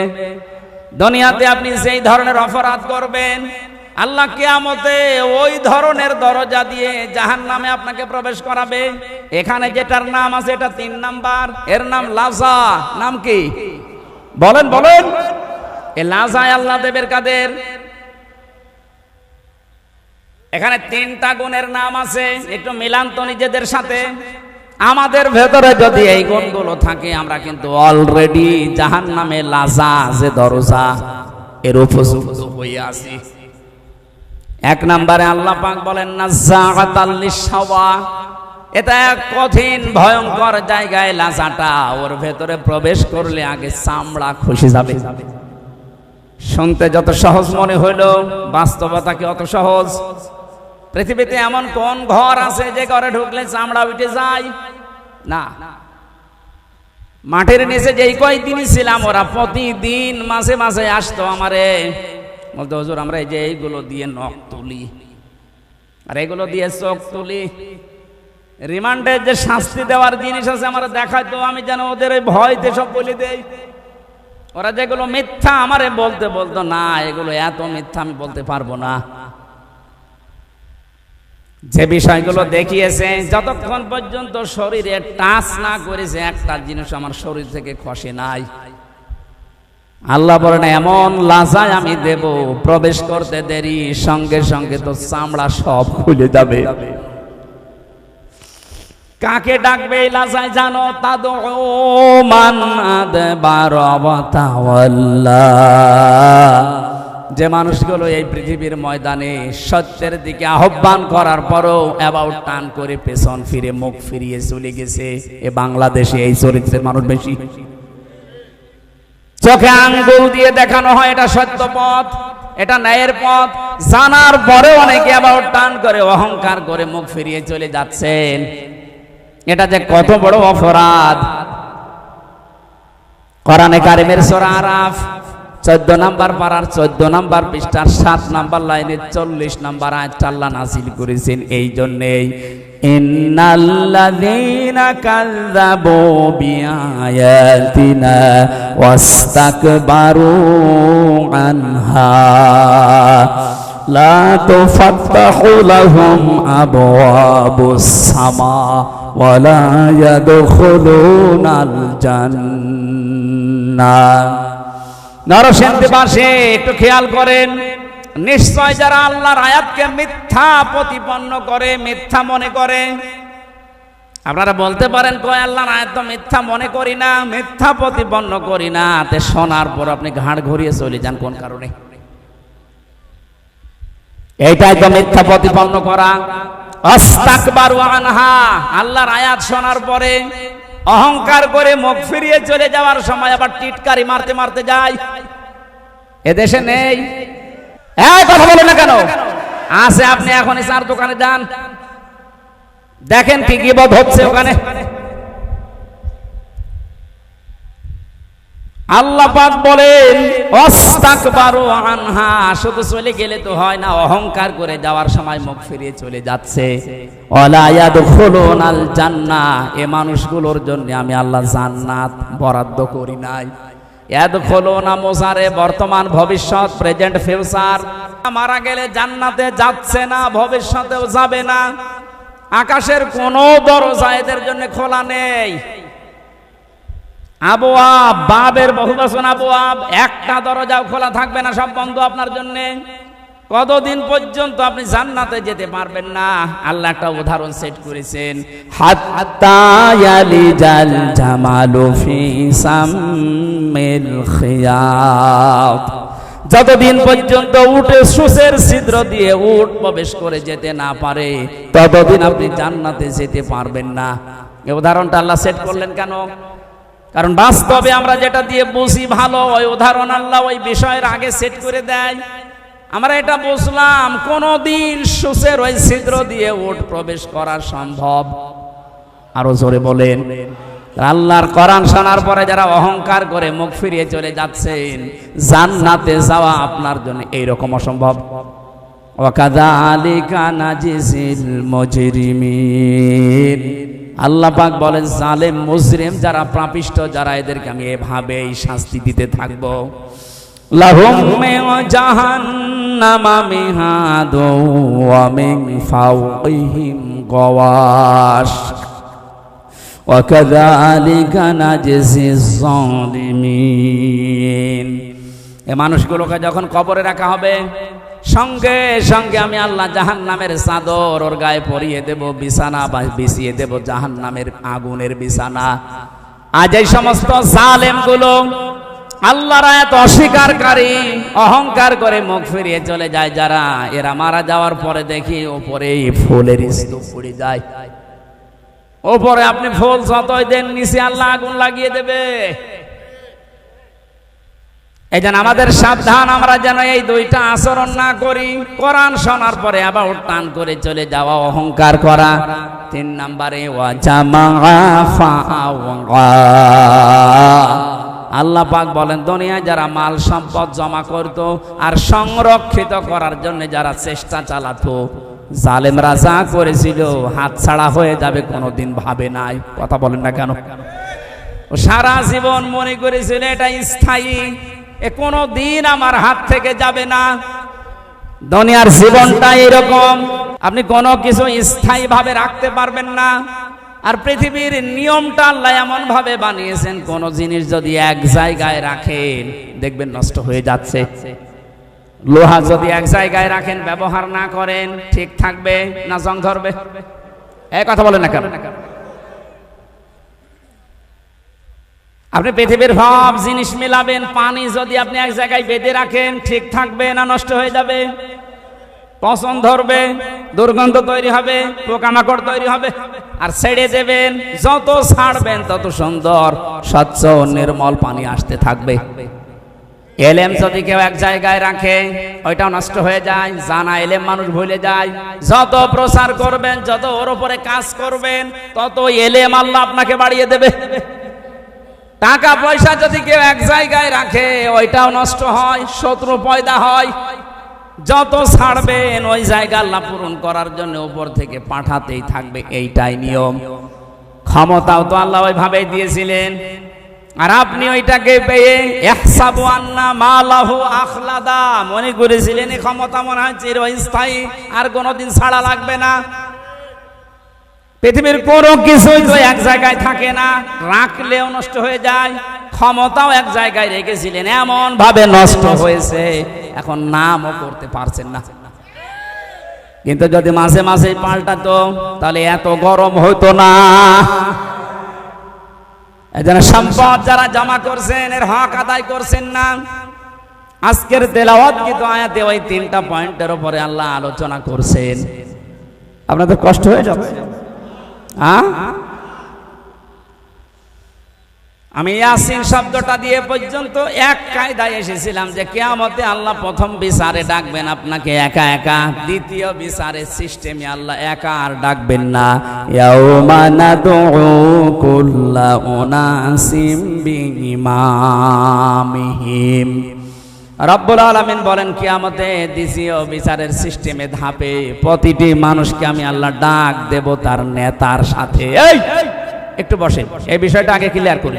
দুনিয়াতে আপনি যেই ধরনের অপরাধ করবেন আল্লাহ কিয়ামতে ওই ধরনের দরজা দিয়ে জাহান্নামে আপনাকে প্রবেশ করাবে। এখানে যেটার নাম আছে এটা 3 নাম্বার, এর নাম লাজা। নাম কি বলেন? বলেন। এ লাজায় আল্লাহ দেবের কাদের? এখানে 3টা গুণের নাম আছে, একটু মিলান তো নিজেদের সাথে। আমাদের ভেতরে যদি এই গুণগুলো থাকে আমরা কিন্তু অলরেডি জাহান্নামে লাজা যে দরজা এর উপযুক্ত হয়ে আছি। 1 নম্বরে আল্লাহ পাক বলেন নাযাআতাল লিশাওয়া। এটা এক কঠিন ভয়ঙ্কর জায়গায় লাজাটা, ওর ভেতরে প্রবেশ করলে আগে চামড়া খসে যাবে। শুনতে যত সহজ মনে হইল, বাস্তবতা কি অত সহজ? পৃথিবীতে এমন কোন ঘর আছে যে ঘরে ঢুকলে চামড়া উঠে যায় না? মাঠের নিচে যেই কয়েকদিনই ছিলাম, ওরা প্রতিদিন মাঝে মাঝে আসতো আমারে, বলতো হুজুর আমরা এই যে এইগুলো দিয়ে নখ তুলি আর এগুলো দিয়ে চোখ তুলি, রিমান্ডে যে শাস্তি দেওয়ার জিনিস আছে আমার দেখাইতো, আমি যেন ওদের ওই ভয়তে সব বলে দেই। ওরা যেগুলো মিথ্যা আমারে বলতে বলতো না এগুলো এত মিথ্যা আমি বলতে পারবো না। যে বিষয়গুলো দেখিয়েছে যতক্ষণ পর্যন্ত শরীরে টাচ না করেছে একটা জিনিস আমার শরীর থেকে খসে নাই। আল্লাহ বলেন এমন লাজায় আমি দেব, প্রবেশ করতে দেরি সঙ্গে সঙ্গে তো চামড়া সব খুলে যাবে। কাকে ডাকবে এই লাজায় জানো? তাদউ মান আদবার ওয়া তাওয়াল্লা যে মানুষগুলো এই পৃথিবীর ময়দানে সত্যের দিকে আহ্বান করার পরও অ্যাবাউট টান করে পেছন ফিরে মুখ ফিরিয়ে চলে গেছে, এ বাংলাদেশে এই চরিত্রের মানুষ বেশি। চোখে আঙ্গুল দিয়ে দেখানো হয় এটা সত্য পথ, এটা ন্যায়ের পথ, জানার পরেও অনেকে অ্যাবাউট টান করে অহংকার করে মুখ ফিরিয়ে চলে যাচ্ছেন। এটা যে কত বড় অপরাধ। কোরআনে কারিমের সূরা আরাফ 14 নম্বর পারার 14 নম্বর পৃষ্ঠার 7 নম্বর লাইনে 40 নম্বর আয়াত আল্লাহ নাযিল করেছেন এই জন্যই, ইন্নাল্লাযীনা কাযযাবু বিআয়াতিনা ওয়াস্তাকবারু আনহা লা তুফাত্তাহু লাহুম আবওয়াবুস সামা ওয়া লা ইয়াদখুলুনাল জান্নাহ। নরসিংদীবাসী একটু খেয়াল করেন, নিশ্চয় যারা আল্লাহর আয়াতকে মিথ্যা প্রতিপন্ন করে, মিথ্যা মনে করে। আপনারা বলতে পারেন কয় আল্লাহর আয়াত তো মিথ্যা মনে করি না, মিথ্যা প্রতিপন্ন করি না, তে শোনার পর আপনি ঘাড় ঘুরিয়ে চলে যান কোন কারণে? এইটাই তো মিথ্যা প্রতিপন্ন করা। আস্তাকবারু আনহা, আল্লাহর আয়াত শোনার পরে অহংকার করে মুখ ফিরিয়ে চলে যাওয়ার সময় আবার টিটকারি মারতে মারতে যায়। এদেশে নেই? কথা বলেন না কেন? আছে। আপনি এখন চার দোকানে যান, দেখেন কি গীবত হচ্ছে ওখানে। আল্লাহ পাক বলেন আস্তাকবারু আনহা, শুধু চলে গেলে তো হয় না, অহংকার করে যাওয়ার সময় মুখ ফিরিয়ে চলে যাচ্ছে। ওয়ালা ইয়াদখুলুনাল জান্নাহ, এই মানুষগুলোর জন্য আমি আল্লাহ জান্নাত বরাদ্দ করি নাই। ইয়াদখুলুনা মুজারে বর্তমান ভবিষ্যৎ, প্রেজেন্ট ফিউচার। মারা গেলে জান্নাতে যাচ্ছে না, ভবিষ্যতেও যাবে না। আকাশের কোনো দরজা এদের জন্য খোলা নেই। আবওয়াব, বাবের বহুবচন আবওয়াব, একটা দরজাও খোলা থাকবে না, সব বন্ধ আপনার জন্য। কতদিন পর্যন্ত আপনি জান্নাতে যেতে পারবেন না? আল্লাহ একটা উদাহরণ সেট করেছেন, হাত্তা ইয়ালিজাল জামালু ফি সাম্মিল খিয়াত, যতদিন পর্যন্ত উটে সুসের ছিদ্র দিয়ে উট প্রবেশ করে যেতে না পারে ততদিন আপনি জান্নাতে যেতে পারবেন না। এই উদাহরণটা আল্লাহ সেট করলেন কেন? কারণ বাস্তবে আমরা যেটা দিয়ে বুঝি ভালো, ওই উদাহরণ আল্লাহ ওই বিষয়ের আগে সেট করে দেয়। আমরা এটা বুঝলাম কোনদিন সুসের ওই ছিদ্র দিয়ে উট প্রবেশ করা সম্ভব? আরো জোরে বলেন। আল্লাহর কোরআন শোনার পরে যারা অহংকার করে মুখ ফিরিয়ে চলে যাচ্ছেন, জান্নাতে যাওয়া আপনার জন্য এইরকম অসম্ভব। ওয়াকাযালিকা নাজিজিল মুজরিমিন, আল্লাহ পাক বলেন জালেম মুজরিম যারা, পাপিষ্ঠ যারা, এদেরকে আমি এভাবেই শাস্তি দিতে থাকব। লাহুম মিন জাহান্নামা মিহাদু ওয়া মিন ফাওকিহিম গাওয়াশ ওয়া কাযালিকা নাজজিজ যালিমিন। এই মানুষগুলোকে যখন কবরে রাখা হবে, সঙ্গে সঙ্গে আমি আল্লাহ জাহান্নামের চাদর ওর গায়ে পরিয়ে দেব, বিছানা বিছিয়ে দেব জাহান্নামের আগুনের বিছানা। আজ এই সমস্ত জালেমগুলো আল্লাহর আয়াত অস্বীকারী, অহংকার করে মুখ ফিরিয়ে চলে যায় যারা, এরা মারা যাওয়ার পরে দেখি ওপরে ফুলের স্তূপ পড়ে যায়। ওপরে আপনি ফুল যতই দেন, নিচে আল্লাহ আগুন লাগিয়ে দেবে। এই জন্য আমাদের সাবধান, আমরা যেন এই দুইটা আচরণ না করি। কোরআন শোনার পরে আবার টান করে চলে যাওয়া, অহংকার করা। 3 নম্বরে আল্লাহ পাক বলেন দুনিয়ায় যারা মাল সম্পদ জমা করত আর সংরক্ষিত করার জন্য যারা চেষ্টা চালাতো, জালেমরা যা করেছিল হাত ছাড়া হয়ে যাবে কোনোদিন ভাবে নাই। কথা বলেন না কেন? সারা জীবন মনে করেছিল এটা স্থায়ী, এ কোনো দিন আমার হাত থেকে যাবে না। দুনিয়ার জীবনটা এরকম, আপনি কোনো কিছু স্থায়ী ভাবে রাখতে পারবেন না। আর পৃথিবীর নিয়মটা আল্লাহ এমন ভাবে বানিয়েছেন, কোন জিনিস যদি এক জায়গায় রাখেন দেখবেন নষ্ট হয়ে যাচ্ছে। লোহা যদি এক জায়গায় রাখেন, ব্যবহার না করেন, ঠিক থাকবে না জং ধরবে? এই কথা বলেন না কেন? আপনি পৃথিবীর সব জিনিস মিলাবেন, পানি যদি আপনি এক জায়গায় বেঁধে রাখেন ঠিক থাকবে না নষ্ট হয়ে যাবে? পচন ধরবে, দুর্গন্ধ তৈরি হবে, পোকামাকড় তৈরি হবে। আর ছেড়ে দেবেন, যত ছাড়বেন তত সুন্দর স্বচ্ছ নির্মল পানি আসতে থাকবে। এলেম যদি কেউ এক জায়গায় রাখে ওইটাও নষ্ট হয়ে যায়, জানা এলেম মানুষ ভুলে যায়। যত প্রচার করবেন, যত ওর উপরে কাজ করবেন, তত এলেম আল্লাহ আপনাকে বাড়িয়ে দেবে। টাকা পয়সা যদি কেউ এক জায়গায় রাখে ওইটাও নষ্ট হয়, শত্রু পয়দা হয়। যত ছাড়বেন ওই জায়গা আল্লাহ পূরণ করার জন্য উপর থেকে পাঠাতেই থাকবে, এইটাই নিয়ম। ক্ষমতাও তো আল্লাহ ওইভাবেই দিয়েছিলেন, আর আপনি ওইটাকে পেয়ে ইহসাবু আন্না মালাহু আখলাদা মনে করেছিলেন এই ক্ষমতা মনে হয় চিরস্থায়ী, আর কোনোদিন ছাড়া লাগবে না। পৃথিবীর কোনো কিছুই তো এক জায়গায় থাকে না, রাখলেও নষ্ট হয়ে যায়। ক্ষমতাও এক জায়গায় রেখেছিলেন, এমন ভাবে নষ্ট হয়েছে এখন নামও করতে পারছেন না। কিন্তু যদি মাঝে মাঝে পাল্টাতো তাহলে এত গরম হতো না। এজন্য সম্পদ যারা জমা করছেন এর হক আদায় করছেন না। আজকের তেলাওয়াত কিন্তু আয়াতে ওই 3টা পয়েন্টের উপরে আল্লাহ আলোচনা করছেন। আপনাদের কষ্ট হয়ে যাবে। আমি ইয়াসিন শব্দটা দিয়ে পর্যন্ত এক কায়দায় এসেছিলাম যে কিয়ামতে আল্লাহ প্রথম বিচারে ডাকবেন আপনাকে একা একা, দ্বিতীয় বিচারের সিস্টেমে আল্লাহ একা আর ডাকবেন না। ইয়াউমা নাদউ কুল্লা উনাসিম বিইমামিহিম। রব্বুল আলামিন বলেন কিয়ামতে দ্বিতীয় বিচারের সিস্টেমে ধাপে প্রতিটি মানুষকে আমি আল্লাহ ডাক দেব তার নেতার সাথে। এই একটু বসেন, এই বিষয়টা আগে ক্লিয়ার করি।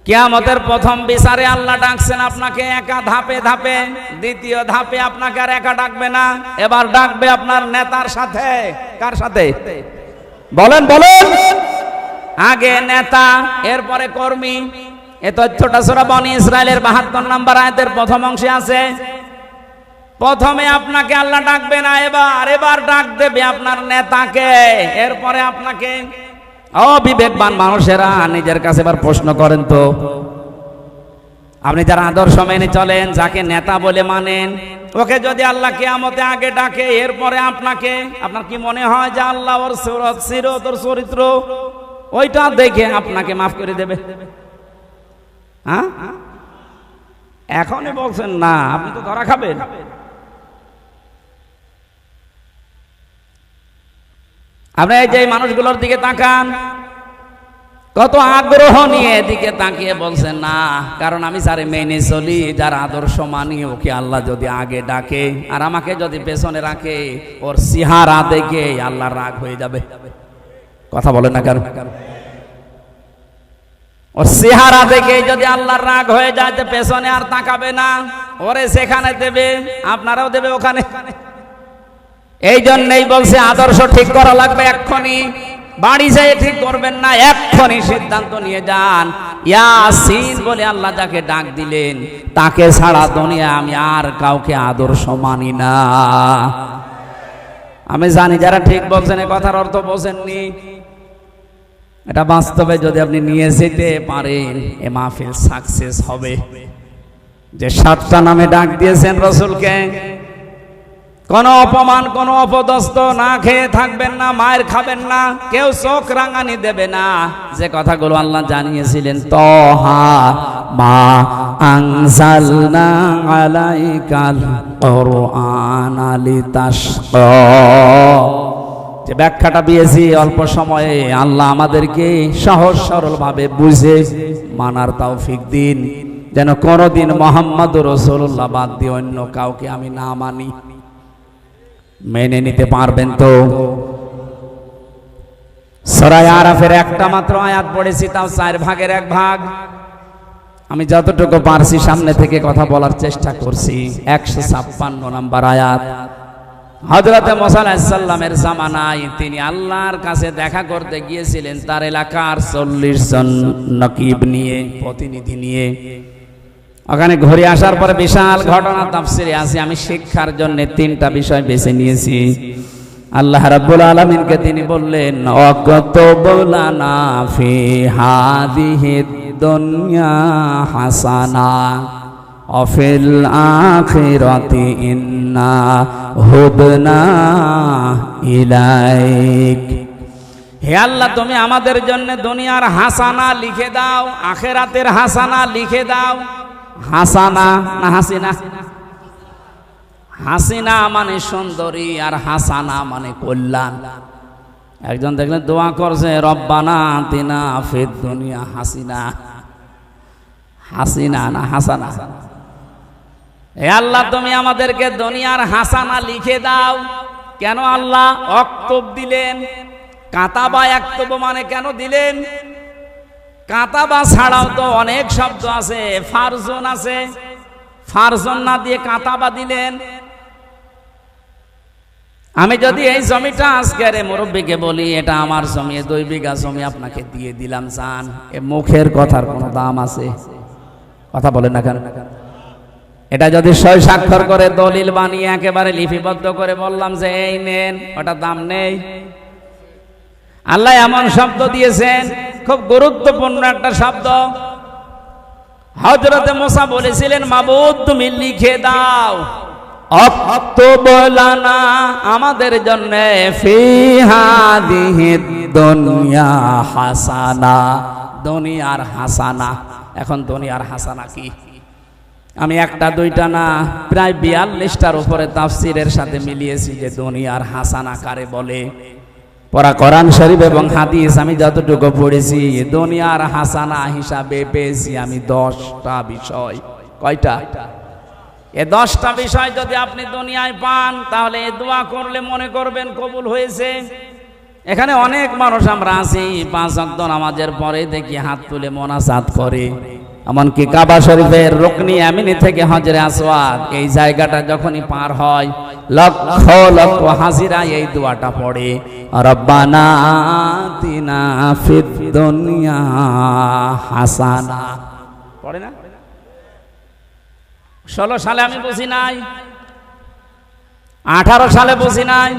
কিয়ামতের প্রথম বিচারে আল্লাহ ডাকছেন আপনাকে একা ধাপে ধাপে, দ্বিতীয় ধাপে আপনাকে আর একা ডাকবে না, এবার ডাকবে আপনার নেতার সাথে। কার সাথে বলেন বলেন? আগে নেতা, এরপরে কর্মী। এই তথ্যটা সূরা বনী ইসরাইলের 72 নম্বর আয়াতের প্রথম অংশে আছে। প্রথমে আপনাকে আল্লাহ ডাকবে না, এবার ডাক দেবে আপনার নেতাকে, এরপরে আপনাকে। অবিবেকবান মানুষেরা নিজের কাছে এবার প্রশ্ন করেন তো, আপনি যারা আদর্শ মেনে চলেন, যাকে নেতা বলে মানেন, ওকে যদি আল্লাহ কিয়ামতে আগে ডাকে এরপরে আপনাকে, আপনার কি মনে হয় যে আল্লাহ ওর সিরত ওর চরিত্র ওইটা দেখে আপনাকে মাফ করে দেবে? হ্যাঁ, এখনই বলছেন না, আপনি তো ধরা খাবেন। আপনি এই যে মানুষগুলোর দিকে তাকান, কত আগ্রহ নিয়ে এদিকে তাকিয়ে বলছেন না, কারণ আমি যারে মেনে চলি, যার আদর্শ মানি, ওকে আল্লাহ যদি আগে ডাকে আর আমাকে যদি পেছনে রাখে, ওর চেহারা দেখে আল্লাহ রাগ হয়ে যাবে। কথা বলেন না কারণ? ওর চেহারা দেখে যদি আল্লাহর রাগ হয়ে যায় তো পেছনে আর তাকাবে না, ওরে সেখানে দেবে, আপনারাও দেবে ওখানে। এই জন্যই বলছে আদর্শ ঠিক করা লাগবে এক্ষুনি। বাড়ি যেয়ে ঠিক করবেন না, এক্ষুনি সিদ্ধান্ত নিয়ে যান। ইয়াসিন বলে আল্লাহ যাকে ডাক দিলেন, তাকে ছাড়া দুনিয়া আমি আর কাউকে আদর্শ মানি না। আমি জানি যারা ঠিক বলছেন এ কথার অর্থ বোঝেননি। এটা বাস্তবে যদি আপনি নিয়ে যেতে পারেন, এ মাহফিল সাকসেস হবে। যে 7টা নামে ডাক দিয়েছেন রাসূলকে, কোন অপমান, কোন অপদস্থ না খেয়ে থাকবেন না, মায়ের খাবেন না, কেউ চোখ রাঙানি দেবে না। যে কথাগুলো আল্লাহ জানিয়েছিলেন, তহা মা আনজালনা আলাইকাল কুরআনা লিতাশকা, যে ব্যাখ্যাটা দিয়েছি অল্প সময়ে, আল্লাহ আমাদেরকে সহজ সরল ভাবে বুঝে মানার তৌফিক দিন, যেন কোনদিন মুহাম্মদুর রাসূলুল্লাহ বাদ দিয়ে অন্য কাউকে আমি না মানি। মেনে নিতে পারবেন তো? সূরা আরাফের একটা মাত্র আয়াত পড়েছি, তাও 4 ভাগের 1 ভাগ। আমি যতটুকু পারছি সামনে থেকে কথা বলার চেষ্টা করছি। 156 নম্বর আয়াত। হযরতে মুসা আলাইহিস সালামের জামানায় তিনি আল্লাহর কাছে দেখা করতে গিয়েছিলেন তার এলাকার 40 জন নকিব নিয়ে, প্রতিনিধি নিয়ে। ওখানে ঘুরে আসার পরে বিশাল ঘটনা তাফসিরে আছে। আমি শিক্ষার জন্য 3টা বিষয় বেছে নিয়েছি। আল্লাহ রাব্বুল আলামিনকে তিনি বললেন, ওয়াকতুব লানা ফি হাদিহি দুনিয়া হাসানা ওয়া ফিল আখিরাতি ইন্না হুদনা ইলাইক। হে আল্লাহ, তুমি আমাদের জন্য দুনিয়ার হাসানা লিখে দাও, আখিরাতের হাসানা লিখে দাও। হাসানা না হাসিনা? হাসিনা মানে সুন্দরী আর হাসানা মানে কল্যাণ। একজন দেখলেন দোয়া করছে রব্বানা আতিনা ফিদ দুনিয়া হাসিনা। হাসিনা না হাসানা? হে আল্লাহ, তুমি আমাদেরকে দুনিয়ার হাসানা লিখে দাও। কেন আল্লাহ অক্তব দিলেন? কাতাবা একতব মানে কেন দিলেন? কাতাবা ছাড়াও তো অনেক শব্দ আছে, ফারজন আছে, ফারজন না দিয়ে কাতাবা দিলেন। আমি যদি এই জমিটা আজকের মুরব্বীকে বলি এটা আমার জমি, 2 বিঘা জমি আপনাকে দিয়ে দিলাম, জান, এ মুখের কথার কোনো দাম আছে? কথা বলেন না কেন? এটা যদি 6 স্বাক্ষর করে দলিল বানিয়ে একেবারে লিপিবদ্ধ করে বললাম যে এই নেন, ওটা দাম নেই। আল্লাহ এমন শব্দ দিয়েছেন, খুব গুরুত্বপূর্ণ একটা শব্দ। হযরতে মুসা বলেছিলেন মাবুদ তুমি লিখে দাও অক্তব লানা আমাদের জন্য ফি হাদিহিদ দুনিয়া হাসানা, দুনিয়ার হাসানা। এখন দুনিয়ার হাসানা কি? আমি একটা দুইটা না প্রায় 42টার উপরে তাফসীরের সাথে মিলিয়েছি যে দুনিয়ার হাসানা কারে বলে। পড়া কোরআন শরীফ এবং হাদিস আমি যতটুকু পড়েছি দুনিয়ার হাসানা হিসাবে পেয়েছি আমি 10টা বিষয়। কয়টা? এই 10টা বিষয় যদি আপনি দুনিয়ায় পান তাহলে এই দোয়া করলে মনে করবেন কবুল হয়েছে। এখানে অনেক মানুষ আমরা আছি 5 ওয়াক্ত নামাজের পরে দেখি হাত তুলে মোনাজাত করে, এমনকি কাবা শরীফের রুকনি আমিনি থেকে হজরে আসওয়াদ এই জায়গাটা যখনই পার হয় লক্ষ লক্ষ হাজিরা এই দোয়াটা পড়ে, রব্বানা আতিনা ফিদ দুনিয়া হাসানা। পড়ে না? 16 সালে আমি বুঝি নাই, 18 সালে বুঝি নাই,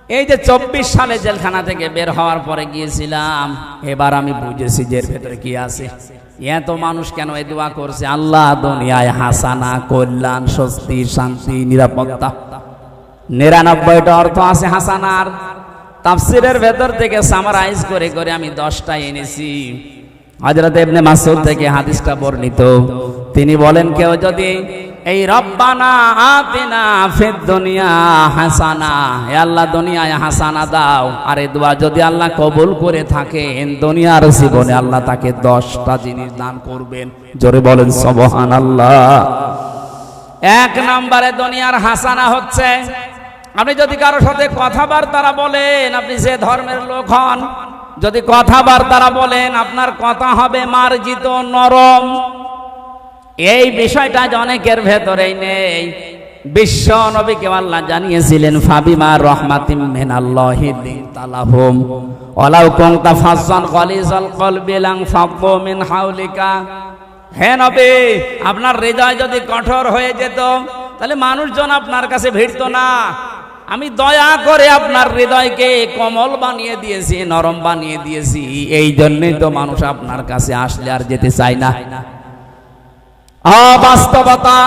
এই যে 24 সালে জেলখানা থেকে বের হওয়ার পরে গিয়েছিলাম, এবার আমি বুঝেছি যে এর ভেতরে কি আছে। এত মানুষ কেন এই দোয়া করছে? আল্লাহ দুনিয়ায় হাসানা, কল্যাণ, স্বস্তি, শান্তি, নিরাপত্তা। 99টা অর্থ আছে হাসানার। তাফসীরের ভেতর থেকে সামারাইজ করে করে আমি 10টা এনেছি। হযরত ইবনে মাসউদ থেকে হাদিসটা বর্ণিত, তিনি বলেন কেউ যদি এই রব্বানা আতিনা ফিদ দুনিয়া হাসানা, হে আল্লাহ দুনিয়ায় হাসানা দাও, আর এই দোয়া যদি আল্লাহ কবুল করে থাকেন দুনিয়ার জীবনে আল্লাহ তাকে 10টা জিনিস দান করবেন। জোরে বলেন সুবহানাল্লাহ। 1 নম্বরে দুনিয়ার হাসানা হচ্ছে আপনি যদি কারোর সাথে কথাবার্তা বলেন, আপনি যে ধর্মের লোক হন, যদি কথাবার্তা বলেন আপনার কথা হবে মার্জিত, নরম। এই বিষয়টা অনেকের ভেতরেই নেই। বিশ্ব নবীকে আল্লাহ জানিয়েছিলেন ফাবিমা রহমাতিম মিনাল্লাহি লিনতালাহুম ওয়ালাউ কুনতা ফাজ্জান গালিজাল কলবি লাং ফাদ্দু মিন হাওলিকা। হে নবী, আপনার হৃদয় যদি কঠোর হয়ে যেত তাহলে মানুষজন আপনার কাছে ভিড়তো না। আমি দয়া করে আপনার হৃদয়কে কোমল বানিয়ে দিয়েছি, নরম বানিয়ে দিয়েছি। এই জন্যই তো মানুষ আপনার কাছে আসলে আর যেতে চায় না। বাস্তবতা,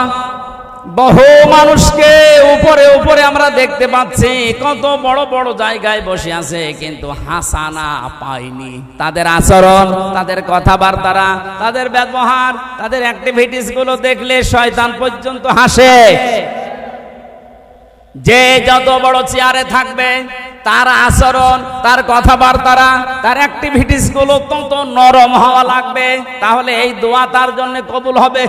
বহু মানুষকে উপরে উপরে আমরা দেখতে পাচ্ছি, কত বড় বড় জায়গায় বসে আছে, কিন্তু হাসানা পায়নি। তাদের আচরণ, তাদের কথাবার্তা, তাদের ব্যবহার, তাদের অ্যাক্টিভিটিস গুলো দেখলে শয়তান পর্যন্ত হাসে। যে যত বড় চেয়ারে থাকবে তার আচরণ, তার কথাবার্তা, তার অ্যাক্টিভিটিস গুলো তত নরম হওয়া লাগবে, তাহলে এই দোয়া তার জন্য কবুল হবে।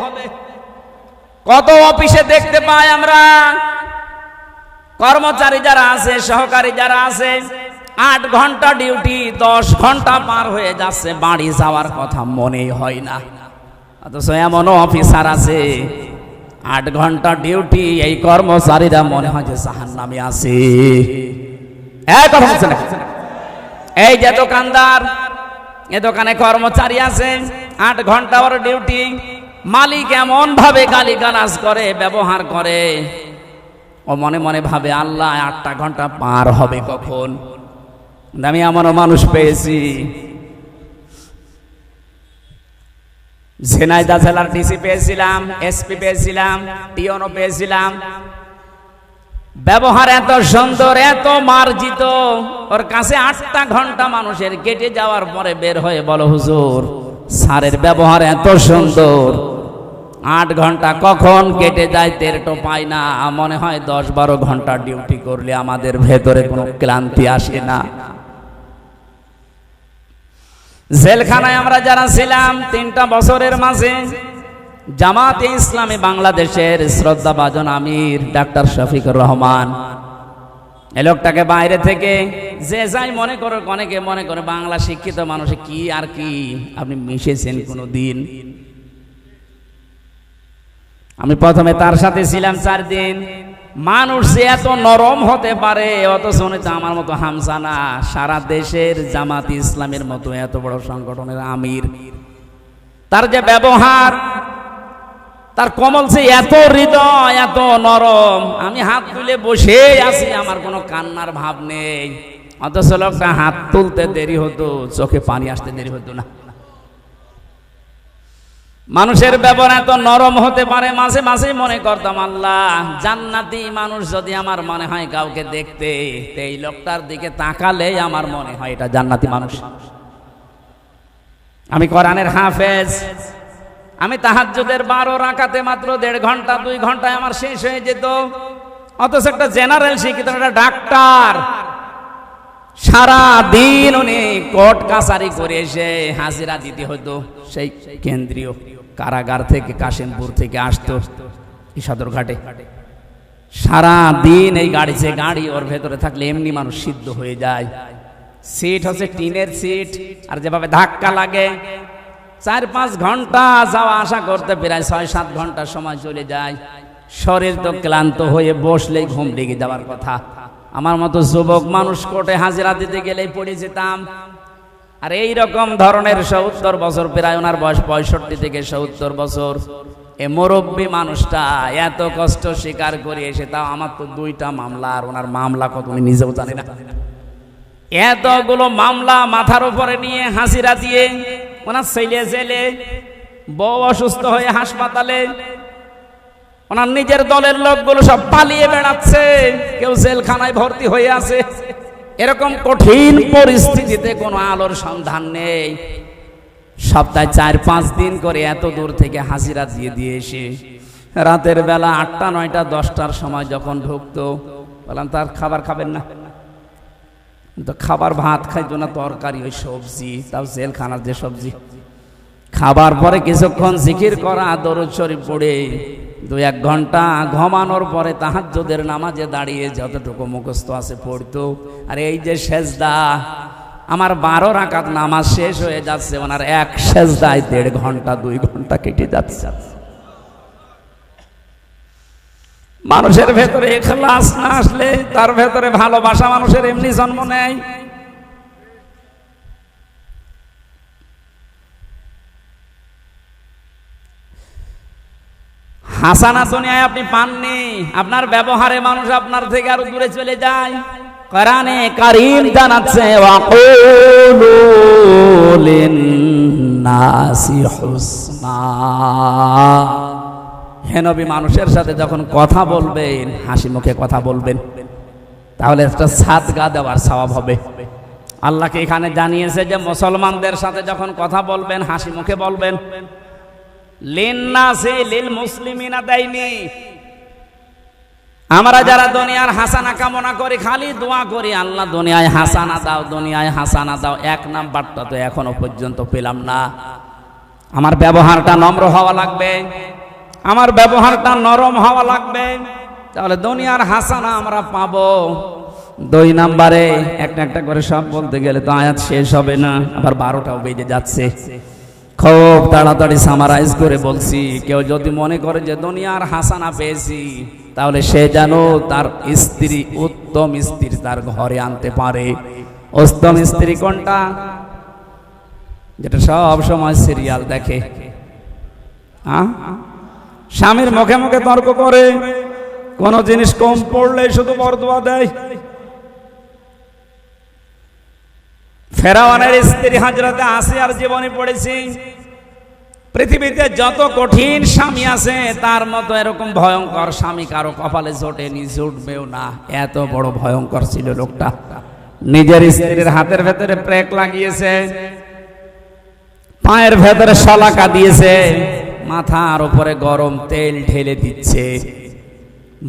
কত অফিসে দেখতে পাই আমরা, কর্মচারী যারা আছে, সহকারী যারা আছে, 8 ঘন্টা ডিউটি, 10 ঘন্টা পার হয়ে যাচ্ছে, বাড়ি যাওয়ার কথা মনেই হয় না। অথচ এমনও অফিসার আছে 8 ঘন্টা ডিউটি, এই কর্মচারীরা মনে হয় যে জাহান্নামে আছে। এই যে দোকানদার, এ দোকানে কর্মচারী আছে, 8 ঘন্টা ওর ডিউটি, মালিক এমন ভাবে গালিগালাজ করে, ব্যবহার করে, ও মনে মনে ভাবে আল্লাহ 8টা ঘন্টা পার হবে কখন। আমি এমনও মানুষ পেয়েছি ঝিনাইদহ জেলার ডিসি পেয়েছিলাম, এসপি পেয়েছিলাম, টিওনো পেয়েছিলাম। ব্যবহার এত সুন্দর, এত মার্জিত, ওর কাছে 8টা ঘন্টা মানুষের কেটে যাওয়ার পরে বের হয়ে বলো হুজুর স্যারের ব্যবহার এত সুন্দর, 8 ঘন্টা কখন কেটে যায় টের তো পাই না, মনে হয় 10-12 ঘন্টা ডিউটি করলে আমাদের ভেতরে কোনো ক্লান্তি আসে না। জেলখানায় আমরা যারা ছিলাম 3টা বছরের মাঝে, জামাতে ইসলামী বাংলাদেশের শ্রদ্ধাভাজন আমির ডাক্তার শফিকুর রহমান, এই লোকটাকে বাইরে থেকে যে যাই মনে করে, অনেকে মনে করে বাংলা শিক্ষিত মানুষে কি আর কি, আপনি মিশেছেন কোনো দিন? আমি প্রথমে তার সাথে ছিলাম 4 দিন। মানুষ যে এত নরম হতে পারে, অথচ উনি তো আমার মতো হামসানা, সারা দেশের জামাত ইসলামের মতো এত বড় সংগঠনের আমির, তার যে ব্যবহার, তার কমল সে এত হৃদয়, এত নরম। আমি হাত তুলে বসে আছি, আমার কোনো কান্নার ভাব নেই, অথচ লোকটা হাত তুলতে দেরি হতো, চোখে পানি আসতে দেরি হতো না। মানুষের ব্যবহার এত নরম হতে পারে, মাঝে মাঝে মনে করতাম আল্লাহ জান্নাতি মানুষ যদি আমার মনে হয় কাউকে দেখতে, এই লোকটার দিকে তাকালেই আমার মনে হয় এটা জান্নাতি মানুষ। আমি কোরআনের হাফেজ, আমি তাহাজ্জুদের 12 রাকাতে মাত্র 1.5 ঘন্টা 2 ঘন্টায় আমার শেষ হয়ে যেত, অথচ একটা জেনারেল শিক্ষিত একটা ডাক্তার সারা দিন উনি কোর্ট কাছারি করে এসে হাজিরা দিতে হতো, সেই কেন্দ্রীয় কারাগার থেকে কাশিমপুর থেকে আসতো এই সদরঘাটে। সারা দিন এই গাড়ি, যে গাড়ি ওর ভেতরে থাকলে এমনি মানুষ সিদ্ধ হয়ে যায়। সিট হচ্ছে টিনের সিট, আর যেভাবে ধাক্কা লাগে 4-5 ঘন্টা যাওয়া আসা করতে প্রায় 6-7 ঘন্টা সময় চলে যায়। শরীর তো ক্লান্ত হয়ে বসলেই ঘুম লেগে যাওয়ার কথা। আমার মতো যুবক মানুষ কোর্টে হাজিরা দিতে গেলেই পড়ে যেতাম। আর এই রকম ধরনের 70 বছর, প্রায় ওনার বয়স 65 থেকে 70 বছর, এ মুরব্বী মানুষটা এত কষ্ট স্বীকার করে এসে, তাও আমার তো 2টা মামলা, আর ওনার মামলা কত উনি নিজেও জানে না। এতগুলো মামলা মাথার উপরে নিয়ে হাজিরা দিয়ে, ওনার ছেলে জেলে, বউ অসুস্থ হয়ে হাসপাতালে, ওনার নিজের দলের লোকগুলো সব পালিয়ে বেড়াচ্ছে, কেউ জেলখানায় ভর্তি হয়ে আছে। এরকম কঠিন পরিস্থিতিতে কোনো আলোর সন্ধান নেই। সপ্তাহে 4-5 দিন করে এত দূর থেকে হাজিরা দিয়ে এসে রাতের বেলা 8টা 9টা 10টার সময় যখন ঢুকতো, বললাম তার খাবার খাবেন না? তো খাবার ভাত খাইতো না, তরকারি ওই সবজি, তাও জেলখানার যে সবজি। খাবার পরে কিছুক্ষণ জিকির করা, দরুদ শরীফ পড়ে 2-1 ঘন্টা ঘুমানোর পরে তাহাজ্জুদের নামাজে দাঁড়িয়ে যতটুকু মুখস্থ আছে পড়তো। আর এই যে সেজদা, আমার 12 রাকাত নামাজ শেষ হয়ে যাচ্ছে, ওনার এক সেজদায় 1.5 ঘন্টা 2 ঘন্টা কেটে যাচ্ছে। মানুষের ভেতরে ইখলাস না আসলে, তার ভেতরে ভালোবাসা মানুষের এমনি জন্ম নেয়। হাসানা দুনিয়ায় আপনি পাননি, আপনার ব্যবহারে মানুষ আপনার থেকে আরো দূরে চলে যায়। কোরআনে কারীম জানাচ্ছে ওয়াকুলু লিন-নাসি হুসনা, হে নবী মানুষের সাথে যখন কথা বলবেন হাসি মুখে কথা বলবেন, তাহলে একটা সাদকা দেওয়ার সওয়াব হবে। আল্লাহকে এখানে জানিয়েছে যে মুসলমানদের সাথে যখন কথা বলবেন হাসি মুখে বলবেন। লিন-নাসি লিল মুসলিমিনা দেয়নি। আমরা যারা দুনিয়ার হাসানা কামনা করি, খালি দোয়া করি আল্লাহ দুনিয়ায় হাসানা দাও, দুনিয়ায় হাসানা দাও, 1 নাম্বারটা তো এখনো পর্যন্ত পেলাম না। আমার ব্যবহারটা নম্র হওয়া লাগবে, আমার ব্যবহারটা নরম হওয়া লাগবে, তাহলে দুনিয়ার হাসানা আমরা পাবো। 2 নাম্বারে একটা করে সব বলতে গেলে তো আয়াত শেষ হবে না, আবার 12টাও বেজে যাচ্ছে। খুব তাড়াতাড়ি সামারাইজ করে বলছি, কেউ যদি মনে করে যে দুনিয়ার হাসানা পেয়েছি, তাহলে সে যেন তার স্ত্রী, উত্তম স্ত্রী তার ঘরে আনতে পারে। উত্তম স্ত্রী কোনটা? যেটা সব সময় সিরিয়াল দেখে, স্বামীর মুখে মুখে তর্ক করে, কোন জিনিস কম পড়লে শুধু বরদোয়া দেয়। ফেরাউনের স্ত্রী হযরতে আসিয়ার জীবনে পড়েছি, পৃথিবীতে যত কঠিন স্বামী আছে তার মতো এরকম ভয়ঙ্কর স্বামী কারো কপালে জোটেনি, জুটবেও না। এত বড় ভয়ঙ্কর ছিল লোকটা। নিজের স্ত্রীর হাতের ভেতরে ব্রেক লাগিয়েছে, পায়ের ভেতরে শলাকা দিয়েছে, মাথার উপরে গরম তেল ঢেলে দিচ্ছে,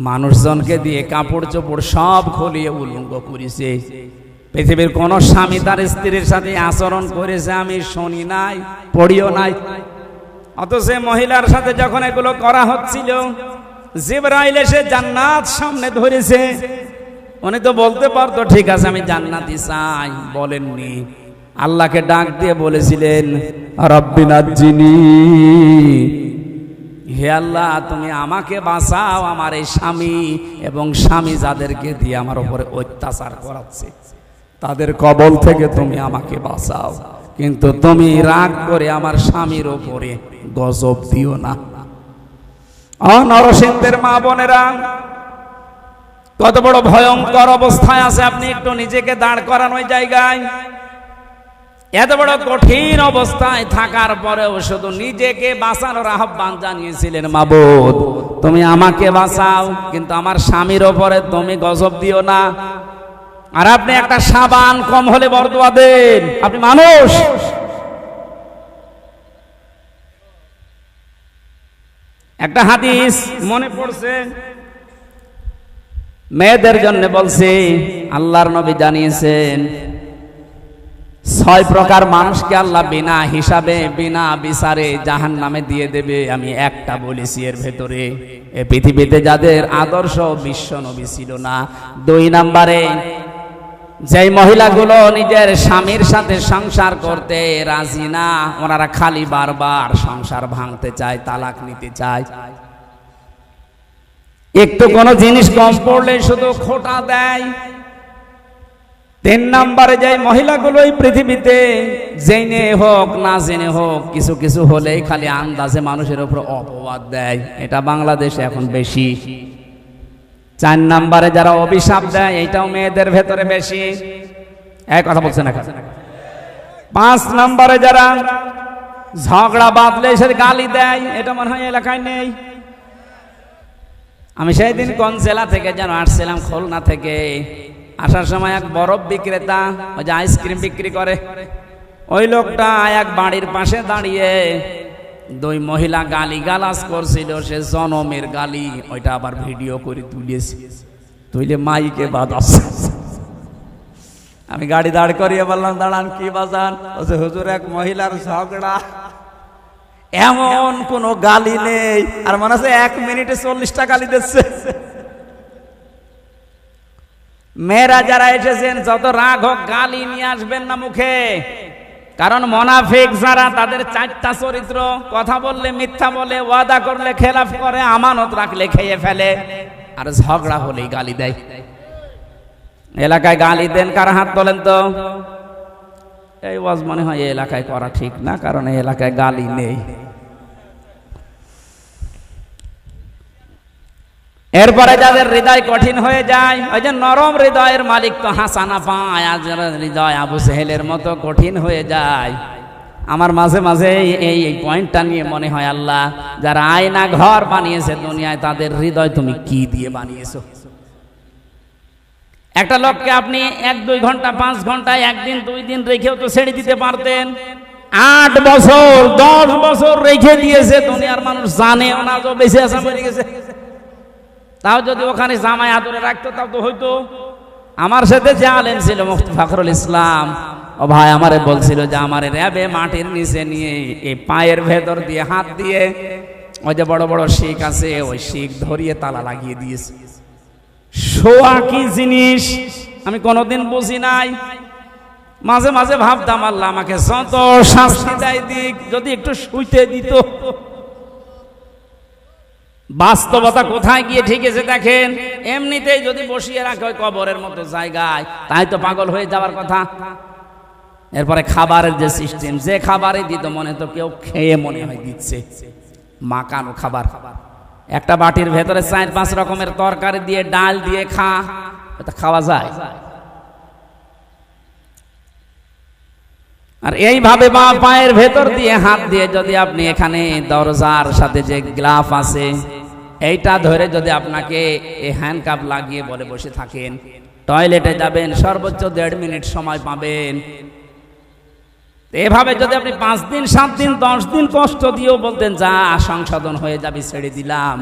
মানুষজনকে দিয়ে কাপড় চোপড় সব খুলিয়ে উলঙ্গ করেছে। পৃথিবীর কোন স্বামী তার স্ত্রীর সাথে আচরণ করেছে আমি শুনি নাই, পড়িও নাই। অথচ মহিলার সাথে যখন এগুলো করা হচ্ছিল, জিবরাইল এসে জান্নাত সামনে ধরেছে। উনি তো বলতে পারতো ঠিক আছে আমি জান্নাতি চাই, বলেননি। আল্লাহকে ডাক দিয়ে বলেছিলেন রব্বি নাজ্জিনি, হে আল্লাহ তুমি আমাকে বাঁচাও আমার এই স্বামী এবং স্বামী যাদেরকে দিয়ে আমার উপরে অত্যাচার করাচ্ছে তাদের কবল থেকে তুমি আমাকে বাঁচাও, কিন্তু তুমি রাগ করে আমার স্বামীর উপরে গজব দিও না। নরসিংহের মা বোনেরা, কত বড় ভয়ঙ্কর অবস্থায় আছে আপনি একটু নিজেকে দাঁড় করান ওই জায়গায়। এত বড় কঠিন অবস্থায় থাকার পরেও শুধু নিজেকে বাঁচানোর আহ্বান জানিয়েছিলেন, মাবুদ তুমি আমাকে বাঁচাও কিন্তু আমার স্বামীর ওপরে তুমি গজব দিও না। আর আপনি একটা সাবান কম হলে বরদোয়া দেন, আপনি মানুষ। একটা হাদিস মনে পড়ছে, মেয়েদের জন্য বলছি, আল্লাহর নবী জানিয়েছেন 6 প্রকার মানুষকে আল্লাহ বিনা হিসাবে বিনা বিচারে জাহান্নামে দিয়ে দেবে। আমি একটা বলেছি এর ভেতরে, এই পৃথিবীতে যাদের আদর্শ বিশ্ব নবী ছিল না। 2 নম্বরে যেই মহিলাগুলো নিজের স্বামীর সাথে সংসার করতে রাজি না, ওনারা খালি বারবার সংসার ভাঙতে চায়, তালাক নিতে চায়। একটু কোনো জিনিস কম পড়লে শুধু খোঁটা দেয়। 3 নম্বরে যে মহিলাগুলো এই পৃথিবীতে জেনে হোক না জেনে হোক কিছু কিছু হলেই খালি আন্দাজে মানুষের উপর অপবাদ দেয়, এটা বাংলাদেশে এখন বেশি। 4 নম্বরে যারা অভিশাপ দেয়, এটাও মেয়েদের ভেতরে বেশি। এক কথা বলছে না। 5 নম্বরে যারা ঝগড়া বাঁধলে সে গালি দেয়, এটা মনে হয় এলাকায় নেই। আমি সেই দিন কোন জেলা থেকে যেন আসছিলাম, খুলনা থেকে। আসার সময় এক বরফ বিক্রেতা, ওই যে আইসক্রিম বিক্রি করে, ওই লোকটা এক বাড়ির পাশে দাঁড়িয়ে 2 মহিলা গালি গালাজ করছিল, সে জনমের গালি, ওইটা আবার ভিডিও করে তুলে মাইকে বাজাচ্ছে। আমি গাড়ি দাঁড় করিয়ে বললাম দাঁড়ান, কি বাজান? বলছে হুজুর এক মহিলার ঝগড়া, এমন কোন গালি নেই, আর মনে হচ্ছে 1 মিনিটে 40টা গালি দিচ্ছে। মেয়েরা যারা এসেছেন যত রাগ হোক গালি নিয়ে আসবেন না মুখে, কারণ মুনাফিক যারা তাদের 4টা চরিত্র, কথা বললে মিথ্যা বলে, ওয়াদা করলে খেলাফ করে, আমানত রাখলে খেয়ে ফেলে, আর ঝগড়া হলেই গালি দেয়। এলাকায় গালি দেন কার হাত তোলেন তো? এই ওয়াজ মনে হয় এই এলাকায় করা ঠিক না, কারণ এই এলাকায় গালি নেই। এরপরে যাদের হৃদয় কঠিন হয়ে যায়, ওই যে নরম হৃদয়ের মালিক তো হাসানা পায়, আর যারা হৃদয় আবু সেহেলের মতো কঠিন হয়ে যায়। আমার মাঝে মাঝে এই পয়েন্টটা নিয়ে মনে হয়, আল্লাহ যারা আয়না ঘর বানিয়েছে দুনিয়ায়, তাদের হৃদয় তুমি কি দিয়ে বানিয়েছো? একটা লোককে আপনি 1-2 ঘন্টা 5 ঘন্টা 1 দিন 2 দিন রেখেও তো ছেড়ে দিতে পারতেন। 8 বছর 10 বছর রেখে দিয়েছে, দুনিয়ার মানুষ জানেও না যে বেঁচে আছে, মরে গেছে। তাও যদি ওখানে জামাই আদরে রাখতো তাও তো হইতো। আমার সাথে যে আলেম ছিল মুফতি ফখরুল ইসলাম, ও ভাই আমারে বলছিল যে আমারে র্যাবে মাটির নিচে নিয়ে এই পায়ের ভেতর দিয়ে হাত দিয়ে ওই যে বড় বড় শিক আছে, ওই শিক ধরিয়ে তালা লাগিয়ে দিয়েছে। শোয়া কি জিনিস আমি কোনোদিন বুঝি নাই। মাঝে মাঝে ভাবতাম আল্লাহ আমাকে যত শাস্তি দেয় দিক, যদি একটু শুইতে দিত। বাস্তবতা কোথায় গিয়ে ঠিকেছে দেখেন। এমনিতেই যদি বসিয়ে রাখে ওই কবরের মতো জায়গায়, তাই তো পাগল হয়ে যাওয়ার কথা। এরপরে খাবারের যে সিস্টেম, যে খাবারে দিত মনে তো কেউ খেয়ে মনে হয় দিচ্ছে, মাকানো খাবার। একটা বাটির ভেতরে 4-5 রকমের তরকারি দিয়ে ডাল দিয়ে খাওয়া যায়। আর এইভাবে বা পায়ের ভেতর দিয়ে হাত দিয়ে যদি আপনি এখানে দরজার সাথে যে গ্লাফ আছে এইটা ধরে যদি আপনাকে এই হ্যান্ডকাপ লাগিয়ে বলে বসে থাকেন, টয়লেটে যাবেন সর্বোচ্চ 1.5 মিনিট সময় পাবেন। এভাবে যদি আপনি 5 দিন 7 দিন 10 দিন কষ্ট দিয়েও বলতেন যা সংশোধন হয়ে যাবে ছেড়ে দিলাম,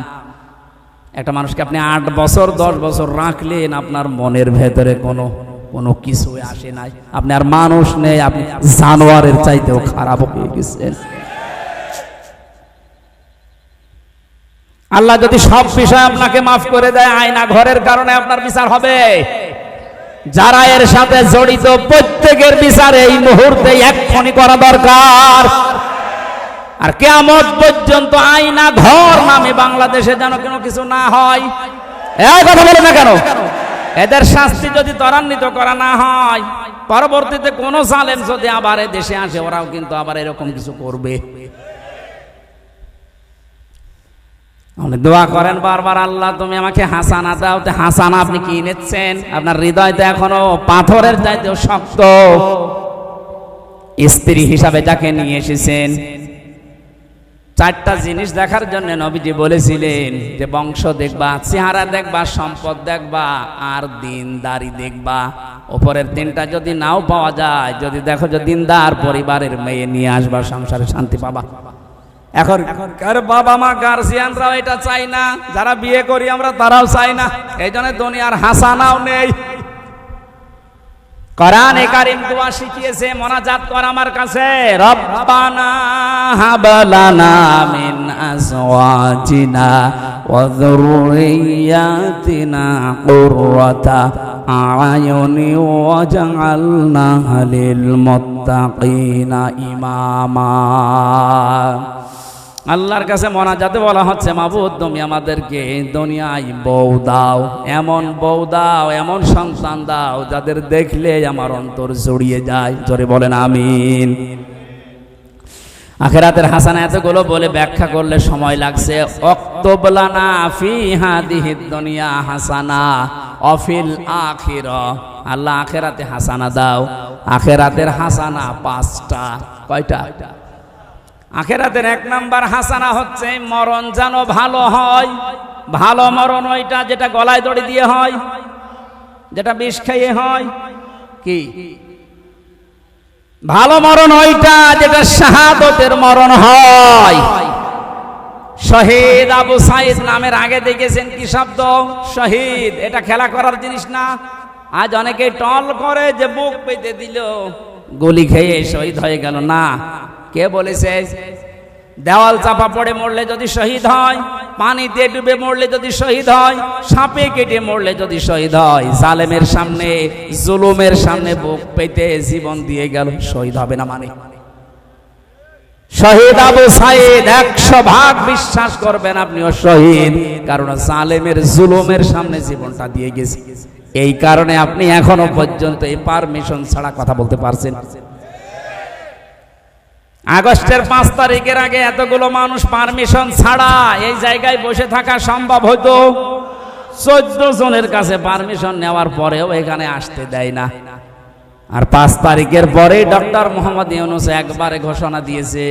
একটা মানুষকে আপনি 8 বছর 10 বছর রাখলেন, আপনার মনের ভেতরে কোনো কিছু আসে নাই, আপনি আর মানুষ নেই, আপনি জানোয়ারের চাইতেও খারাপ হয়ে গেছেন। আল্লাহ যদি সব বিষয় আপনাকে মাফ করে দেয়, আয়না ঘরের কারণে আপনার বিচার হবে। যারা এর সাথে জড়িত প্রত্যেকের বিচার এই মুহূর্তে এক্ষুনি করা দরকার। আর কিয়ামত পর্যন্ত আয়না ঘর নামে বাংলাদেশে যেন কোনো কিছু না হয়। এই কথা বলে না কেন? এদের শাস্তি যদি ত্বরান্বিত করা না হয়, পরবর্তীতে কোন জালেম যদি আবার দেশে আসে, ওরাও কিন্তু আবার এরকম কিছু করবে। আপনি দোয়া করেন বারবার, আল্লাহ তুমি আমাকে হাসানা দাও। তো হাসানা আপনি কি নিচ্ছেন? আপনার হৃদয় তো এখনো পাথরের চাইতেও শক্ত। স্ত্রী হিসাবে যাকে নিয়ে এসেছেন, 4টা জিনিস দেখার জন্য নবীজি বলেছিলেন যে বংশ দেখবা, চেহারা দেখবা, সম্পদ দেখবা, আর দিনদারি দেখবা। উপরের 3টা যদি নাও পাওয়া যায়, যদি দেখো যে দিনদার পরিবারের মেয়ে নিয়ে আসবা, সংসারে শান্তি পাবা। এখন কার বাবা মা গার্জিয়ানরাও এটা চাই না, যারা বিয়ে করি আমরা তারাও চাই না। এই জন্য দুনিয়ার হাসানাও নেই। কোরআনে কারীম দোয়া শিখিয়েছে, মোনাজাত কর আমার কাছে, রব্বানা হাব লানা মিন আজওয়াজিনা ওয়া যুররিয়াতিনা কুররাতা আয়ুনি ওয়াজআলনা লিল মুত্তাকিনা ইমামা। আল্লাহর কাছে মোনাজাতে বলা হচ্ছে, মাবুদ তুমি আমাদেরকে দুনিয়ায় বউ দাও, এমন বউ দাও, এমন সন্তান দাও যাদের দেখলে আমার অন্তর জড়িয়ে যায়। জোরে বলেন আমিন। আখিরাতের হাসানা এতগুলো বলে ব্যাখ্যা করলে সময় লাগছে। অক্তব লানা ফি হাদিহিদ দুনিয়া হাসানা অফিল আখিরা। আল্লাহ আখিরাতে হাসানা দাও। আখিরাতের হাসানা 5টা। কয়টা? আখিরাতের 1 নাম্বার হাসানা হচ্ছে মরণ যেন ভালো হয়। ভালো মরণ ওইটা যেটা গলায় দড়ি দিয়ে হয়, যেটা বিষ খেয়ে হয়। কি ভালো মরণ? ওইটা যেটা শাহাদতের মরণ হয়। শহীদ আবু সাইদ নামের আগে দেখেছেন কি শব্দ? শহীদ। এটা খেলা করার জিনিস না। আজ অনেকে টল করে যে বুক পেতে দিল, গুলি খেয়ে শহীদ হয়ে গেল। না, কে বলেছে? দেওয়াল চাপা পড়ে মরলে যদি শহীদ হয়, পানিতে ডুবে মরলে যদি শহীদ হয়, সাপে কেটে মরলে যদি শহীদ হয়, জালেমের সামনে জুলুমের সামনে বুক পেতে জীবন দিয়ে গেল, শহীদ হবে না? মানে শহীদ আবু সাইদ 100% বিশ্বাস করবেন আপনিও শহীদ, কারণ জালেমের জুলুমের সামনে জীবনটা দিয়ে গেছে। এই কারণে আপনি এখনো পর্যন্ত এই পারমিশন ছাড়া কথা বলতে পারছেন। আগস্টের 5 তারিখের আগে এতগুলো মানুষ পারমিশন ছাড়া এই জায়গায় বসে থাকা সম্ভব হতো? 14 জনের কাছে পারমিশন নেওয়ার পরেও এখানে আসতে দেয় না। আর 5 তারিখের পরে ডক্টর মোহাম্মদ ইউনূস একবারে ঘোষণা দিয়েছে,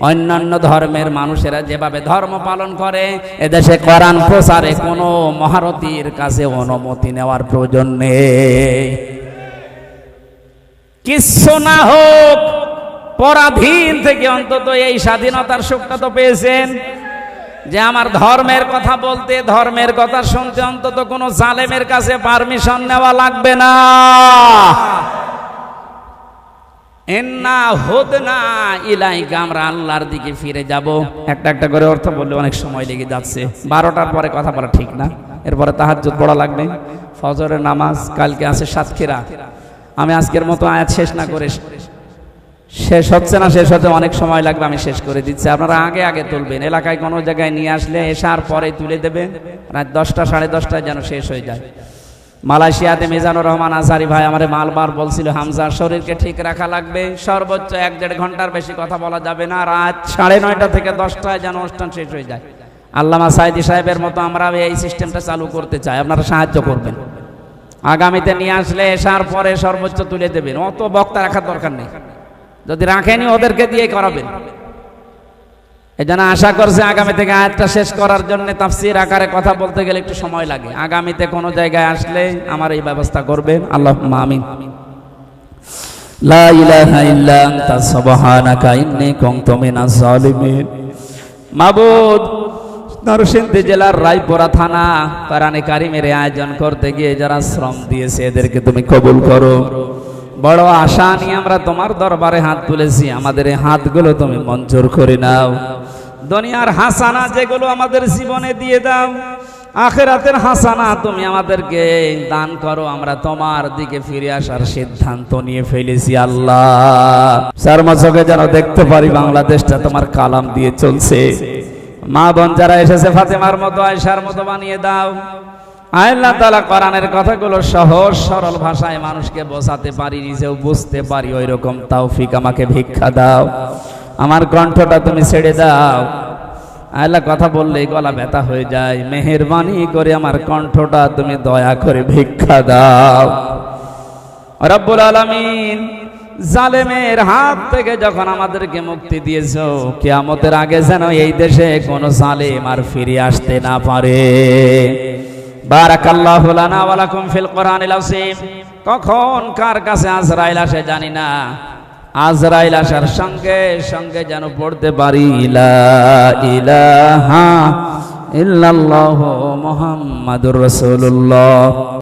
অন্যান্য ধর্মের মানুষেরা যেভাবে ধর্ম পালন করে, এদেশে কোরআন প্রচারে কোনো মহারথীর কাছে অনুমতি নেওয়ার প্রয়োজন নেই। কিছু না হোক, পরাধীন থেকে অন্তত এই স্বাধীনতার সুখটা তো পেয়েছেন, যে আমার ধর্মের কথা বলতে, ধর্মের কথা শুনতে অন্তত কোনো জালেমের কাছে পারমিশন নেওয়া লাগবে না। ইন্না হুদনা ইলাইকা, আমরা আল্লাহর দিকে ফিরে যাব। একটা একটা করে অর্থ বললে অনেক সময় লেগে যাচ্ছে। 12টার পরে কথা বলা ঠিক না, এরপরে তাহাজ্জুদ পড়া লাগবে, ফজরের নামাজ, কালকে আছে সাতক্ষীরা। আমি আজকের মতো আয়াত শেষ না করে, শেষ হচ্ছে না, শেষ হতে অনেক সময় লাগবে, আমি শেষ করে দিচ্ছি। আপনারা আগে আগে তুলবেন, এলাকায় কোনো জায়গায় নিয়ে আসলে এসার পরে তুলে দেবেন, রাত 10টা 10:30টায় যেন শেষ হয়ে যায়। মালয়েশিয়াতে মিজানুর রহমান আজহারি ভাই আমারে মালবার বলছিল, হামজা শরীরকে ঠিক রাখা লাগবে, সর্বোচ্চ 1-1.5 ঘন্টার বেশি কথা বলা যাবে না, রাত 9:30 থেকে 10টায় যেন অনুষ্ঠান শেষ হয়ে যায়। আল্লামা সাইদি সাহেবের মতো আমরা এই সিস্টেমটা চালু করতে চাই, আপনারা সাহায্য করবেন। আগামীতে নিয়ে আসলে এসার পরে সর্বোচ্চ তুলে দেবেন, অত বক্তা রাখার দরকার নেই। যদি রাখেনি ওদেরকে দিয়ে করাবেন। এই জন্য আশা করছে আগামী থেকে আয়াতটা শেষ করার জন্য তাফসীর আকারে কথা বলতে গেলে একটু সময় লাগে। আগামীতে কোনো জায়গায় আসলে আমার এই ব্যবস্থা করবেন, আল্লাহুম্মা আমিন। লা ইলাহা ইল্লা আনতা সুবহানাকা ইন্নী কুনতু মিনাজ জালিমিন। মাবুদ, নরসিংদী জেলার রায়পুরা থানা কোরআনে কারিমের আয়োজন করতে গিয়ে যারা শ্রম দিয়েছে এদেরকে তুমি কবুল করো। বড় আশা নিয়ে আমরা তোমার দরবারে হাত তুলেছি, আমাদের এই হাতগুলো তুমি মঞ্জুর করে নাও। দুনিয়ার হাসানা যেগুলো আমাদের জীবনে দিয়ে দাও, আখিরাতের হাসানা তুমি আমাদেরকে দান করো। আমরা তোমার দিকে ফিরে আসার সিদ্ধান্ত নিয়ে ফেলেছি আল্লাহ। চার মাসকে যেন দেখতে পারি বাংলাদেশটা তোমার কালাম দিয়ে চলছে। মা বোন যারা এসেছে ফাতেমার মতো, আয়েশার মতো বানিয়ে দাও। আল্লাহ তাআলা কোরআনের কথাগুলো সহজ সরল ভাষায় মানুষকে বোঝাতে পারি, নিজেও বুঝতে পারি, ওই রকম তৌফিক আমাকে ভিক্ষা দাও। আমার কণ্ঠটা তুমি ছেড়ে দাও। আল্লাহ কথা বললেই গলা ব্যথা হয়ে যায়, মেহেরবানি করে আমার কণ্ঠটা তুমি দয়া করে ভিক্ষা দাও। রব্বুল আলামিন, জালেমের হাত থেকে যখন আমাদেরকে মুক্তি দিয়েছো, কিয়ামতের আগে যেন এই দেশে কোনো জালেম আর ফিরে আসতে না পারে। বারাকাল্লাহু লানা ওয়া লাকুম ফিল কোরআনিল আযীম। কখন কার কাছে আজরাইল আসে জানি না, আজরাইল আসার সঙ্গে সঙ্গে যেন পড়তে পারি লা ইলাহা ইল্লাল্লাহু মুহাম্মাদুর রাসূলুল্লাহ।